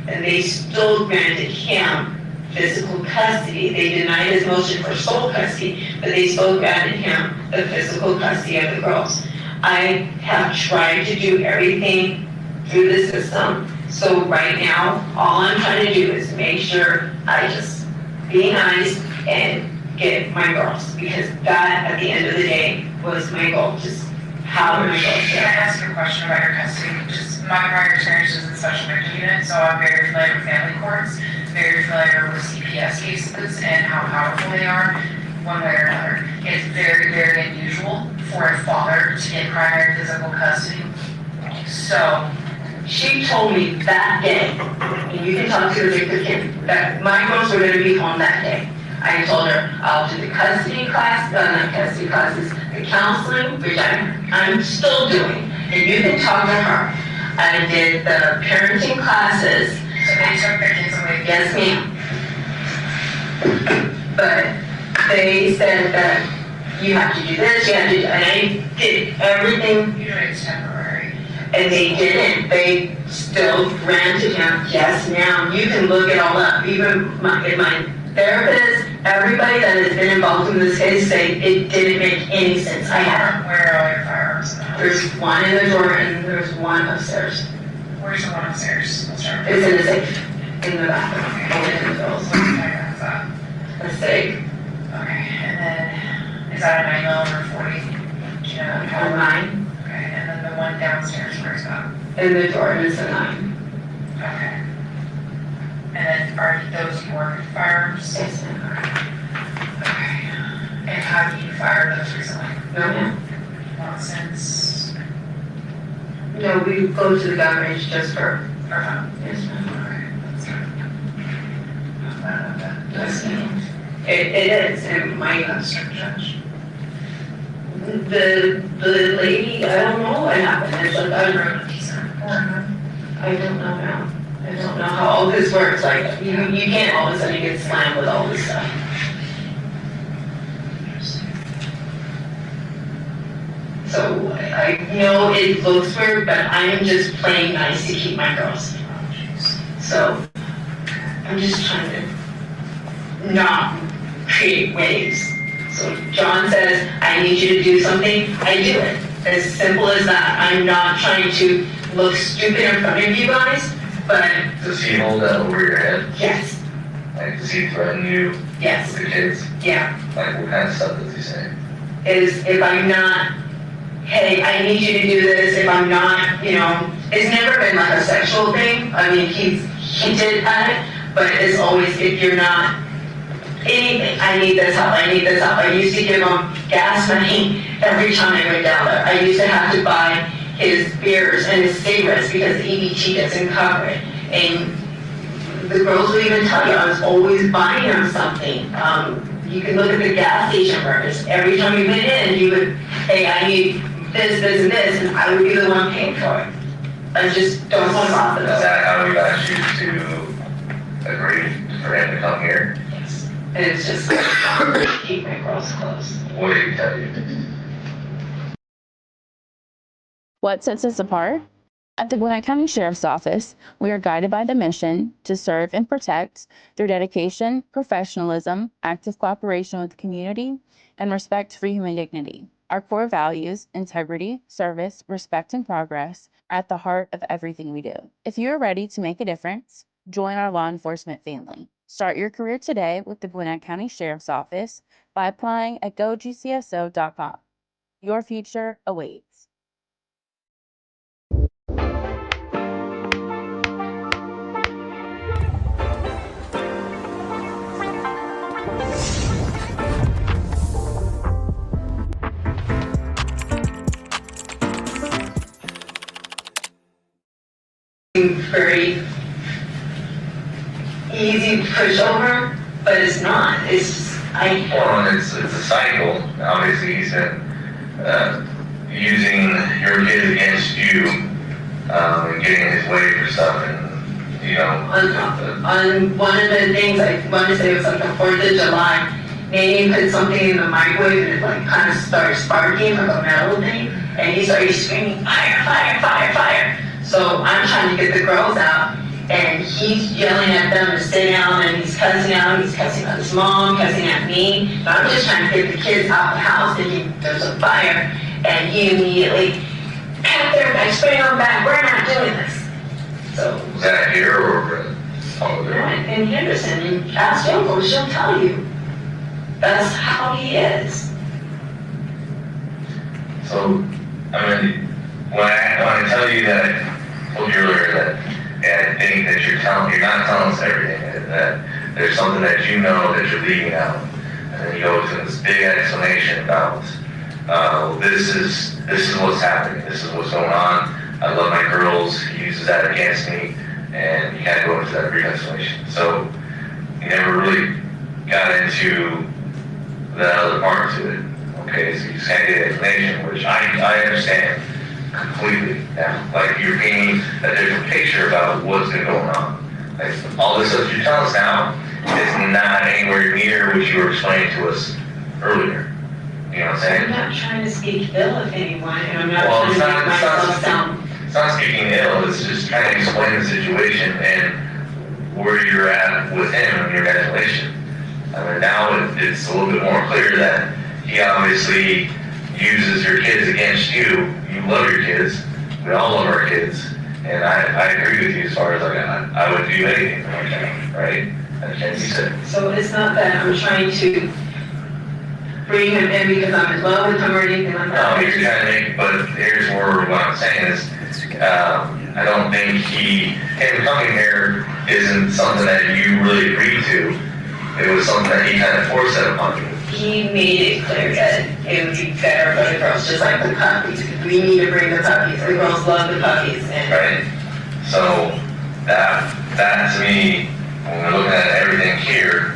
And they still granted him physical custody. They denied his motion for sole custody, but they still granted him the physical custody of the girls. I have tried to do everything through the system. So right now, all I'm trying to do is make sure I just be nice and get my girls, because that, at the end of the day, was my goal. Just how my girls. Can I ask you a question about your custody? Just my prior experience is in the special victim unit, so I'm very familiar with family courts, very familiar with CPS cases and how powerful they are, one way or another. It's very, very unusual for a father to get primary physical custody. So, she told me that day, and you can talk to the victim, that my girls were going to be home that day. I told her I'll do the custody class, not custody classes, the counseling, which I'm still doing, and you can talk to her. I did the parenting classes. So they took their kids away? Yes, ma'am. But they said that you have to do this, you have to do, and I did everything. Usually it's temporary. And they didn't. They still granted him, yes, ma'am, you can look it all up. Even my therapist, everybody that has been involved in this case say it didn't make any sense. I had. Where are all your firearms now? There's one in the drawer and there's one upstairs. Where's the one upstairs? It's in the safe, in the bathroom, over in the What bills. kind of that? A safe. Okay, and then, is that a 9mm or 40? Do you know how? A 9. Okay, and then the one downstairs, where's that? In the drawer is a 9. Okay. And then are those your firearms? Yes, ma'am. Okay. And have you fired those recently? No, ma'am. Not since? No, we go to the gun range just for fun. Yes, ma'am. Okay, that's good. Yes, ma'am. It is, and my Judge. the lady, I don't know what happened. It's like I don't know now. I don't know how all this works. Like you can't all of a sudden get slammed with all this stuff. So I know it looks weird, but I am just playing nice to keep my girls. So I'm just trying to not create waves. So John says, I need you to do something, I do it. As simple as that. I'm not trying to look stupid in front of you guys, but... Does he hold that over your head? Yes. Like, does he threaten you? Yes. With the kids? Yeah. Like, what kind of stuff does he say? Is if I'm not, hey, I need you to do this, if I'm not, it's never been like a sexual thing. I mean, he's hinted at it, but it's always, if you're not, anything, I need this help, I need this help. I used to give him gas money every time I went down there. I used to have to buy his beers and his cigarettes because the EBT doesn't cover it. And the girls would even tell you, I was always buying them something. You can look at the gas station workers. Every time we went in, you would, hey, I need this, this, and this, and I would be the one paying for it. I just don't want to profit. Is that how we got you to agree for him to come here? Yes. And it's just keep my girls close. What did he tell you? What sets us apart? At the Gwinnett County Sheriff's Office, we are guided by the mission to serve and protect through dedication, professionalism, active cooperation with the community, and respect for human dignity. Our core values, integrity, service, respect, and progress, are at the heart of everything we do. If you are ready to make a difference, join our law enforcement family. Start your career today with the Gwinnett County Sheriff's Office by applying at gogcso.com. Your future awaits. Very easy to push over, but it's not. It's just, Well, it's a cycle. Obviously, he's been using your kids against you and getting his way for stuff. And, you know. On one of the things I want to say was like the 4th of July, Manny put something in the microwave and it like kind of started sparking like a metal thing. And he started screaming, fire, fire, fire, fire. So I'm trying to get the girls out, and he's yelling at them to stay down, and he's cussing out his mom, cussing at me. But I'm just trying to get the kids out the house, thinking there's a fire, and he immediately packed their bags, spray them back, we're not doing this. So was that here or in Henderson? And ask Yoko, she'll tell you. That's how he is. So, I mean, when I tell you that, I told you earlier that I think that you're not telling us everything, that there's something that you know that you're leaving out. And then you go to this big explanation about, this is what's happening, this is what's going on, I love my girls, he uses that against me, and you kind of go into that brief explanation. So, you never really got into the other part to it. Okay, so you just kind of get an explanation, which I understand completely. Now, like you're painting a different picture about what's been going on. Like all this stuff you're telling us now is not anywhere near what you were explaining to us earlier. You know what I'm saying? I'm not trying to speak ill of anyone, and I'm not trying to make myself sound. It's not speaking ill. It's just trying to explain the situation and where you're at with him and your explanation. I mean, now it's a little bit more clear that he obviously uses your kids against you. You love your kids. We all love our kids. And I agree with you as far as like I would do anything for my child, right? And you said. So it's not that I'm trying to bring him in because I'm in love with him or anything like that. No, you're trying to make, but here's where what I'm saying is, I don't think him coming here isn't something that you really agreed to. It was something that he kind of forced it upon you. He made it clear that it would be better for the girls, just like the puppies. We need to bring the puppies. The girls love the puppies. Right. So that to me, when we're looking at everything here,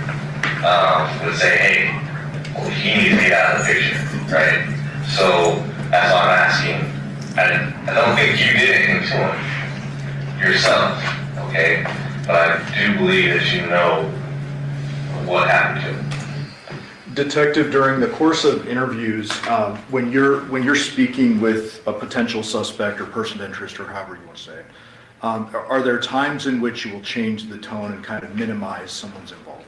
would say, hey, well, he needs to get out of the picture, right? So that's why I'm asking. I don't think you did anything to him yourself, okay? But I do believe that you know what happened to him. Detective, during the course of interviews, when you're speaking with a potential suspect or person of interest or however you want to say it, are there times in which you will change the tone and kind of minimize someone's involvement?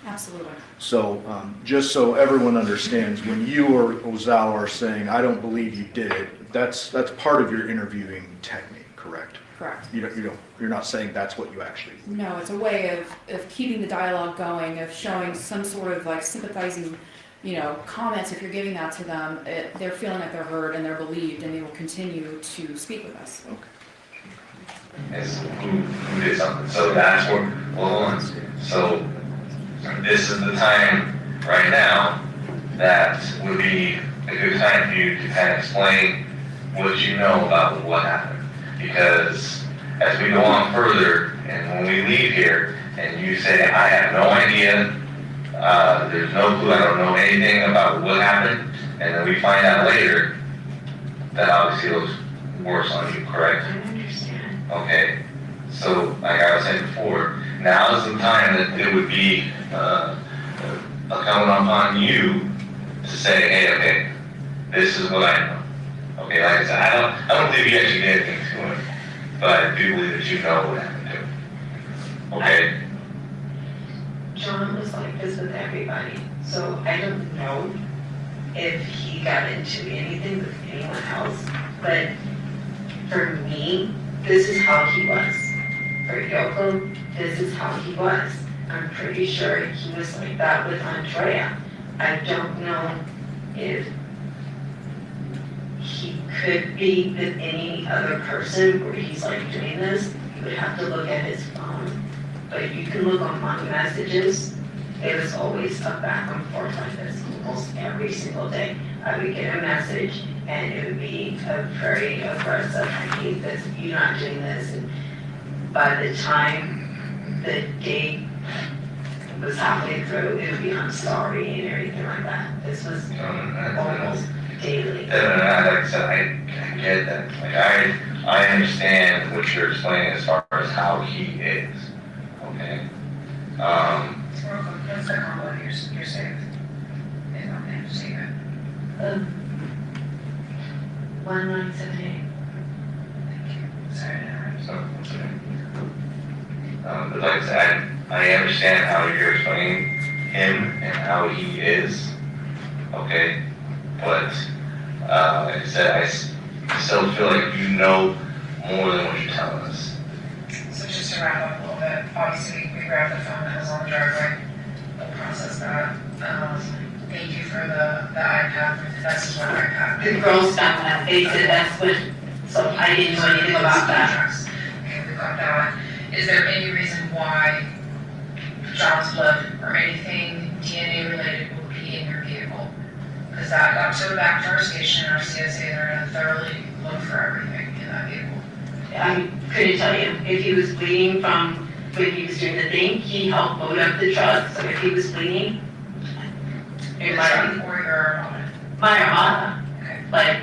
Absolutely. So just so everyone understands, when you or Ozawa are saying, I don't believe you did it, that's part of your interviewing technique, correct? Correct. You're not saying that's what you actually. No, it's a way of keeping the dialogue going, of showing some sort of like sympathizing, comments. If you're giving that to them, they're feeling like they're heard and they're believed, and they will continue to speak with us. Okay. Is who did something. So that's what. Hold on. So this is the time right now that would be a good time for you to kind of explain what you know about what happened. Because as we go on further, and when we leave here, and you say, I have no idea, there's no clue, I don't know anything about what happened, and then we find out later, that obviously looks worse on you, correct? I understand. Okay, so like I was saying before, now is the time that it would be incumbent upon you to say, hey, okay, this is what I know. Okay, like I said, I don't believe you actually did anything to him, but I do believe that you know what happened to him. Okay? John was like this with everybody, so I don't know if he got into anything with anyone else, but for me, this is how he was. For Yoko, this is how he was. I'm pretty sure he was like that with Andrea. I don't know if he could be with any other person where he's like doing this. You would have to look at his phone. But you can look on my messages. It was always a back and forth like this almost every single day. I would get a message and it would be a very aggressive, I hate this, you're not doing this. And by the time the date was halfway through, it would be I'm sorry and everything like that. This was almost daily. Like I said, I get that. Like I understand what you're explaining as far as how he is. Okay. What's the combo you're saying? Is on there, see that? 1978. Thank you. Sorry to interrupt. So, but like I said, I understand how you're explaining him and how he is. Okay. But like I said, I still feel like you know more than what you're telling us. So just to wrap up a little bit, obviously we grabbed the phone that was on the driveway. We'll process that. Thank you for the iPad. That's what iPad. The girls got that. They said that's what, so I didn't know anything about that. Okay, we got that. Is there any reason why John's blood or anything DNA related will be in your vehicle? Because that got to the back to our station, our CSA, they're gonna thoroughly look for everything in that vehicle. I couldn't tell you. If he was bleeding from when he was doing the thing, he helped load up the truck. So if he was bleeding, it might be Or your Armada. my Armada. Okay. Like,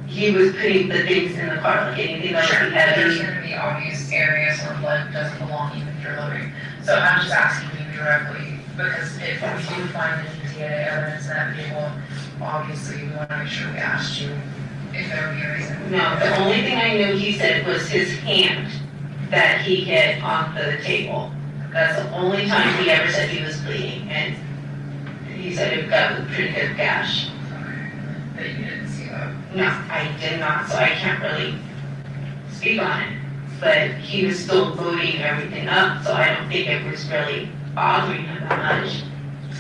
he was putting the things in the car, like anything that Sure, he had. there's gonna be obvious areas where blood doesn't belong even if you're loading. So I'm just asking you directly, because if we do find any DNA evidence in that vehicle, obviously we wanna make sure we asked you if there would be a reason. No, the only thing I knew he said was his hand that he hit on the table. That's the only time he ever said he was bleeding, and he said it got a pretty good gash. Okay. But you didn't see that? No, I did not, so I can't really speak on it. But he was still loading everything up, so I don't think it was really bothering him that much.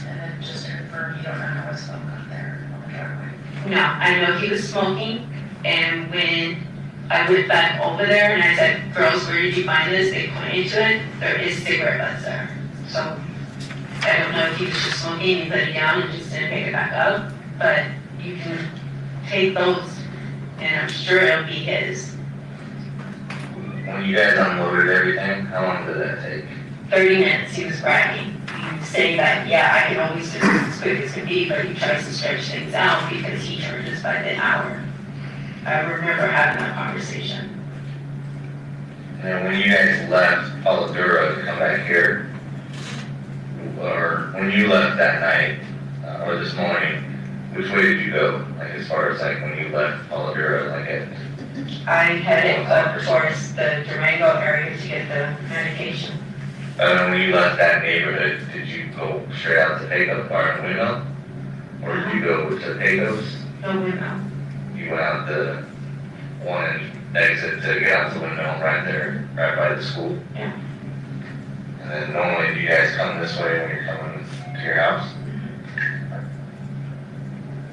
And then just to confirm, you don't know how his phone got there on the driveway? No, I know he was smoking, and when I went back over there and I said, girls, where did you find this? They pointed to it, there is cigarette butts there. So I don't know if he was just smoking and put it down and just didn't pick it back up, but you can take those and I'm sure it'll be his. When you guys unloaded everything, how long did that take? 30 minutes, he was bragging. He was saying that, yeah, I can always do this as quick as can be, but he tries to stretch things out because he charges by the hour. I remember having that conversation. And when you guys left Paladura to come back here, or when you left that night, or this morning, which way did you go? Like as far as like when you left Paladura, like at... I headed up towards the Durango area to get the medication. When you left that neighborhood, did you go straight out to Pecos Bar and Window? Or did you go to Pecos? No window. You went out the one exit to get out the window right there, right by the school? Yeah. And then normally do you guys come this way when you're coming to your house?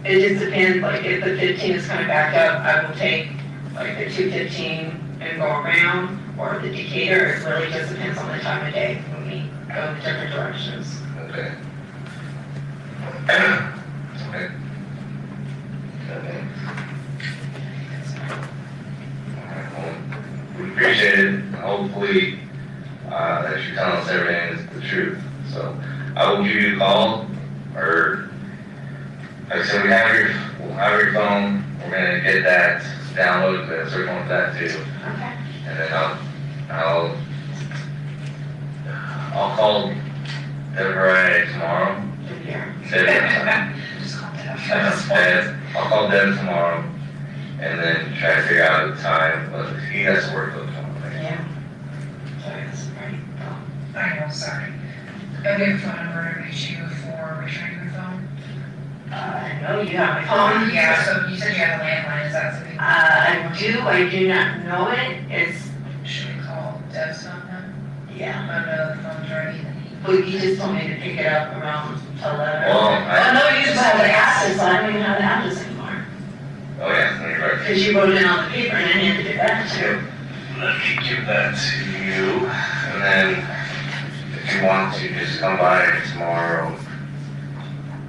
It just depends, like if the 15 is coming back up, I will take like the 215 and go around, or the Decatur. It really just depends on the time of day when we go in different directions. Okay. Okay. Okay. Alright, well, we appreciate it. Hopefully, that you're telling us everything is the truth. So, I will give you a call, or, like I said, we'll have your phone. We're gonna get that downloaded, the search on that too. Okay. And then I'll call Deviere tomorrow. Deviere. I'll call Dev tomorrow, and then try to figure out the time, but he has to work with something. Yeah. Sorry, that's right. I know, sorry. A good phone number to reach you for returning your phone? No, you have my phone. Yeah, so you said you have a landline, is that something? I do not know it. It's, Should we call Dev's phone then? yeah. On the phone already? But you just told me to pick it up around 11. Well, No, you just have the address, so I don't even have the address anymore. Oh yeah, no, you're right. Because you wrote it on the paper and then you had to get back to it. Let me give that to you, and then if you want to just come by tomorrow.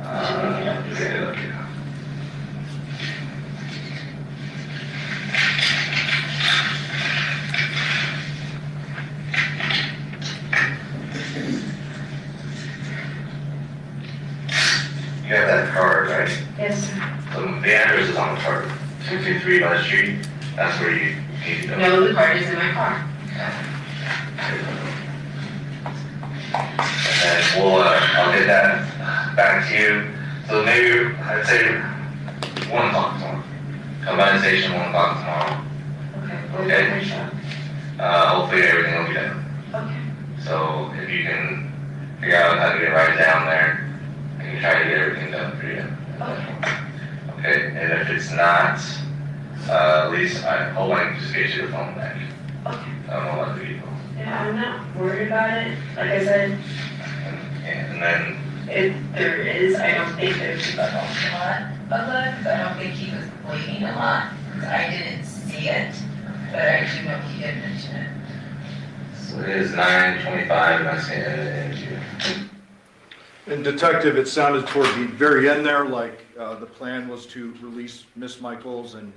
Yeah. You have that card, right? Yes, sir. The address is on the card. 223 West Street. That's where you need to go. No, the card is in my car. And then I'll get that back to you. So maybe I'd say 1 o'clock tomorrow. Come by the station 1 o'clock tomorrow. Okay. Hopefully everything will be done. Okay. So if you can figure out how to get right down there, I can try to get everything done for you. Okay. Okay. And if it's not, at least I hope I can just get you the phone back. Okay. I don't know what to do. Yeah, I'm not worried about it. Like I said, And then if there is, I don't think there's A lot of that, because I don't think he was bleeding a lot. I didn't see it, but I do know he did mention it. so it is 9:25 and that's gonna end you. And Detective, it sounded toward the very end there like the plan was to release Miss Michaels and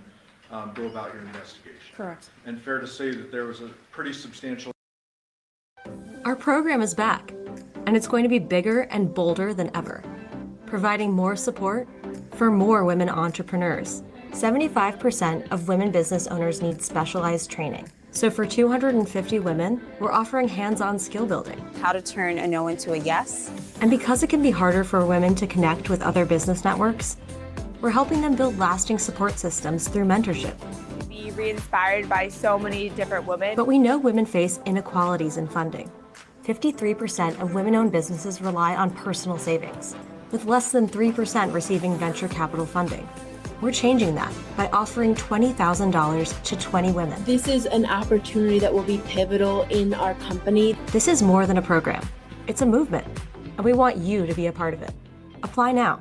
go about your investigation. Correct. And fair to say that there was a pretty substantial... Our program is back, and it's going to be bigger and bolder than ever, providing more support for more women entrepreneurs. 75% of women business owners need specialized training. So for 250 women, we're offering hands-on skill building. How to turn a no into a yes. And because it can be harder for women to connect with other business networks, we're helping them build lasting support systems through mentorship. Be re-inspired by so many different women. But we know women face inequalities in funding. 53% of women-owned businesses rely on personal savings, with less than 3% receiving venture capital funding. We're changing that by offering $20,000 to 20 women. This is an opportunity that will be pivotal in our company. This is more than a program. It's a movement, and we want you to be a part of it. Apply now.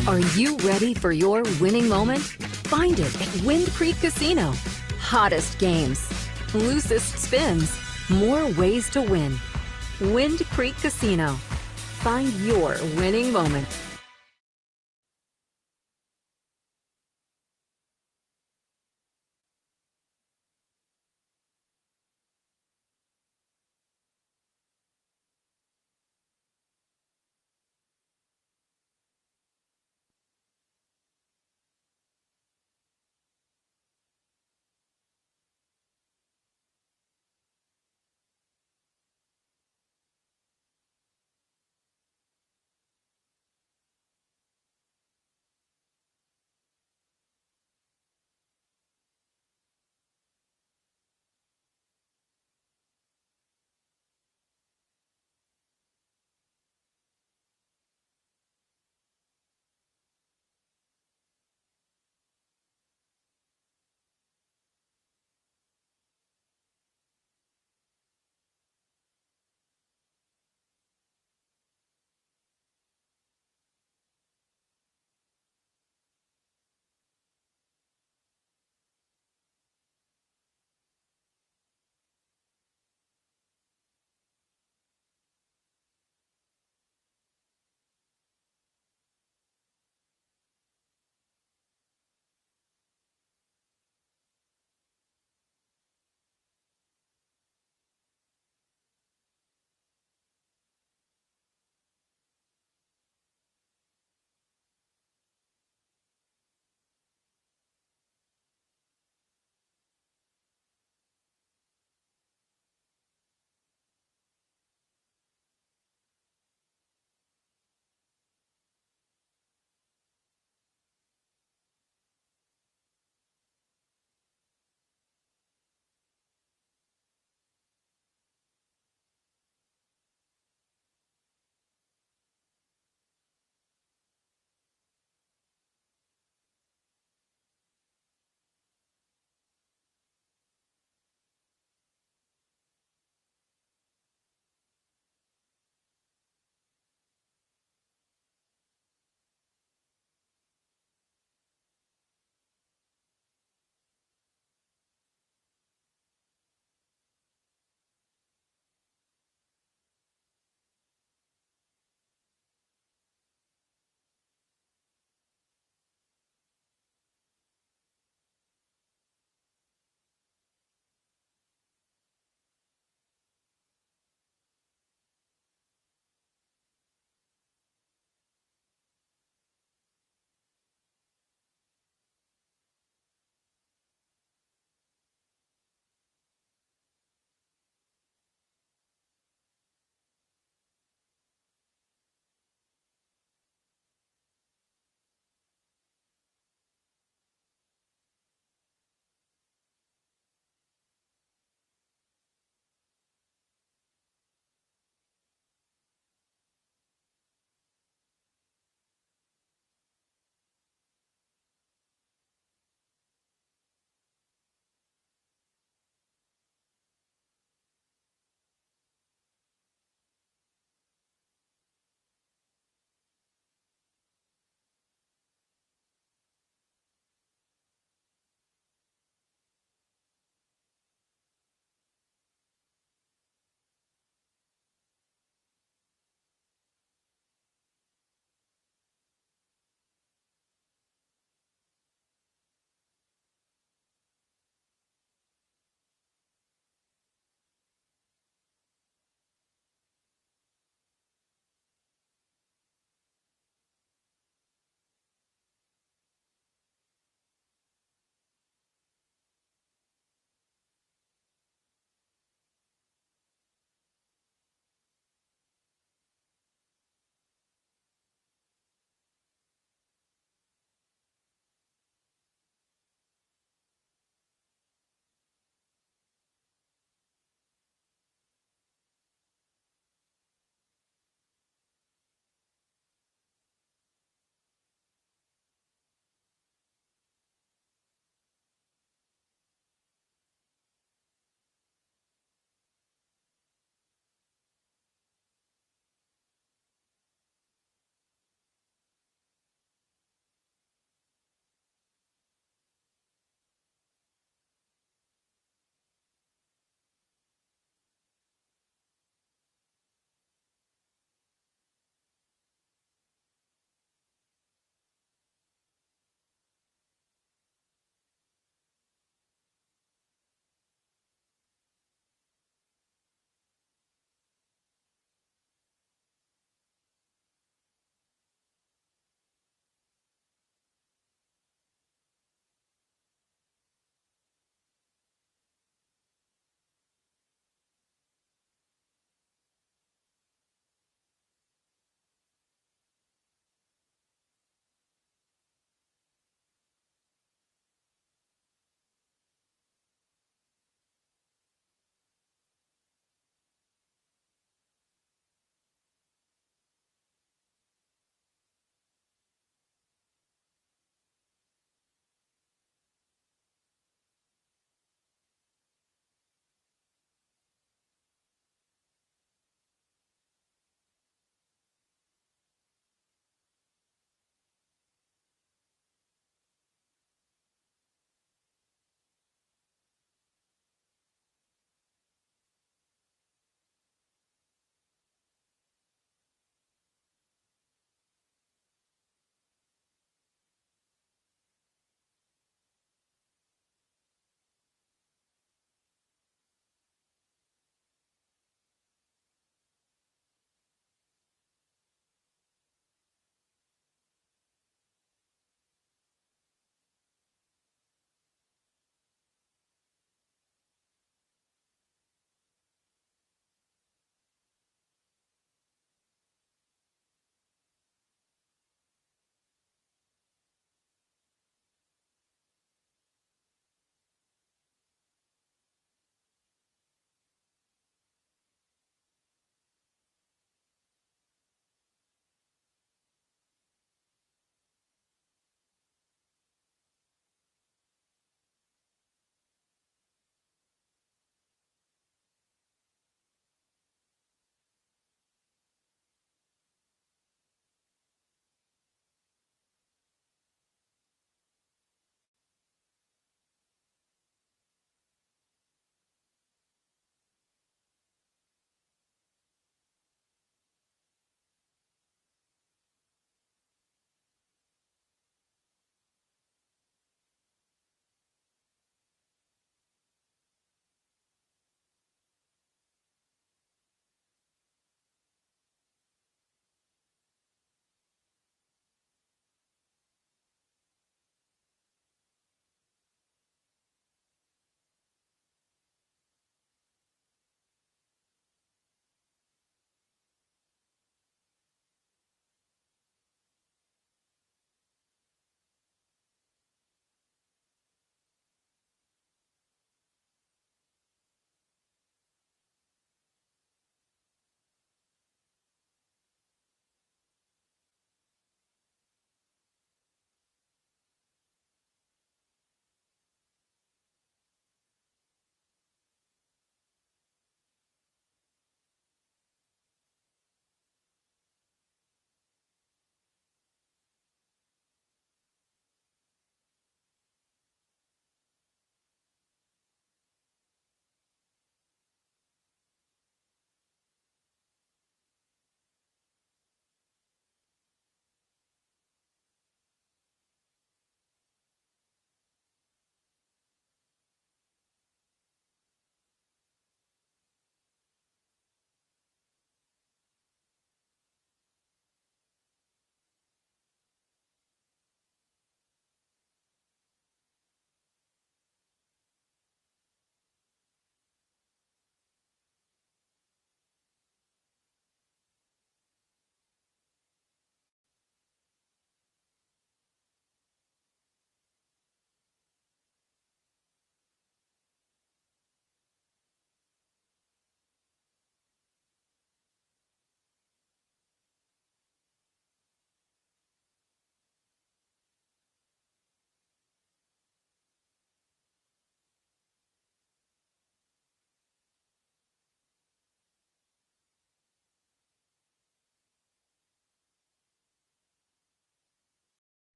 Are you ready for your winning moment? Find it at Wind Creek Casino. Hottest games, loosest spins, more ways to win. Wind Creek Casino. Find your winning moment.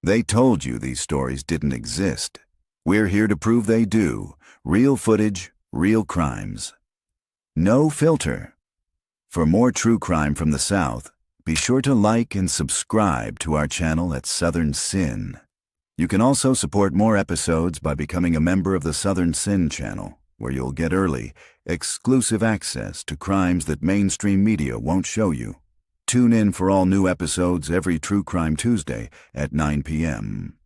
They told you these stories didn't exist. We're here to prove they do. Real footage, real crimes. No filter. For more true crime from the South, be sure to like and subscribe to our channel at Southern Sin. You can also support more episodes by becoming a member of the Southern Sin channel, where you'll get early, exclusive access to crimes that mainstream media won't show you. Tune in for all new episodes every True Crime Tuesday at 9 p.m.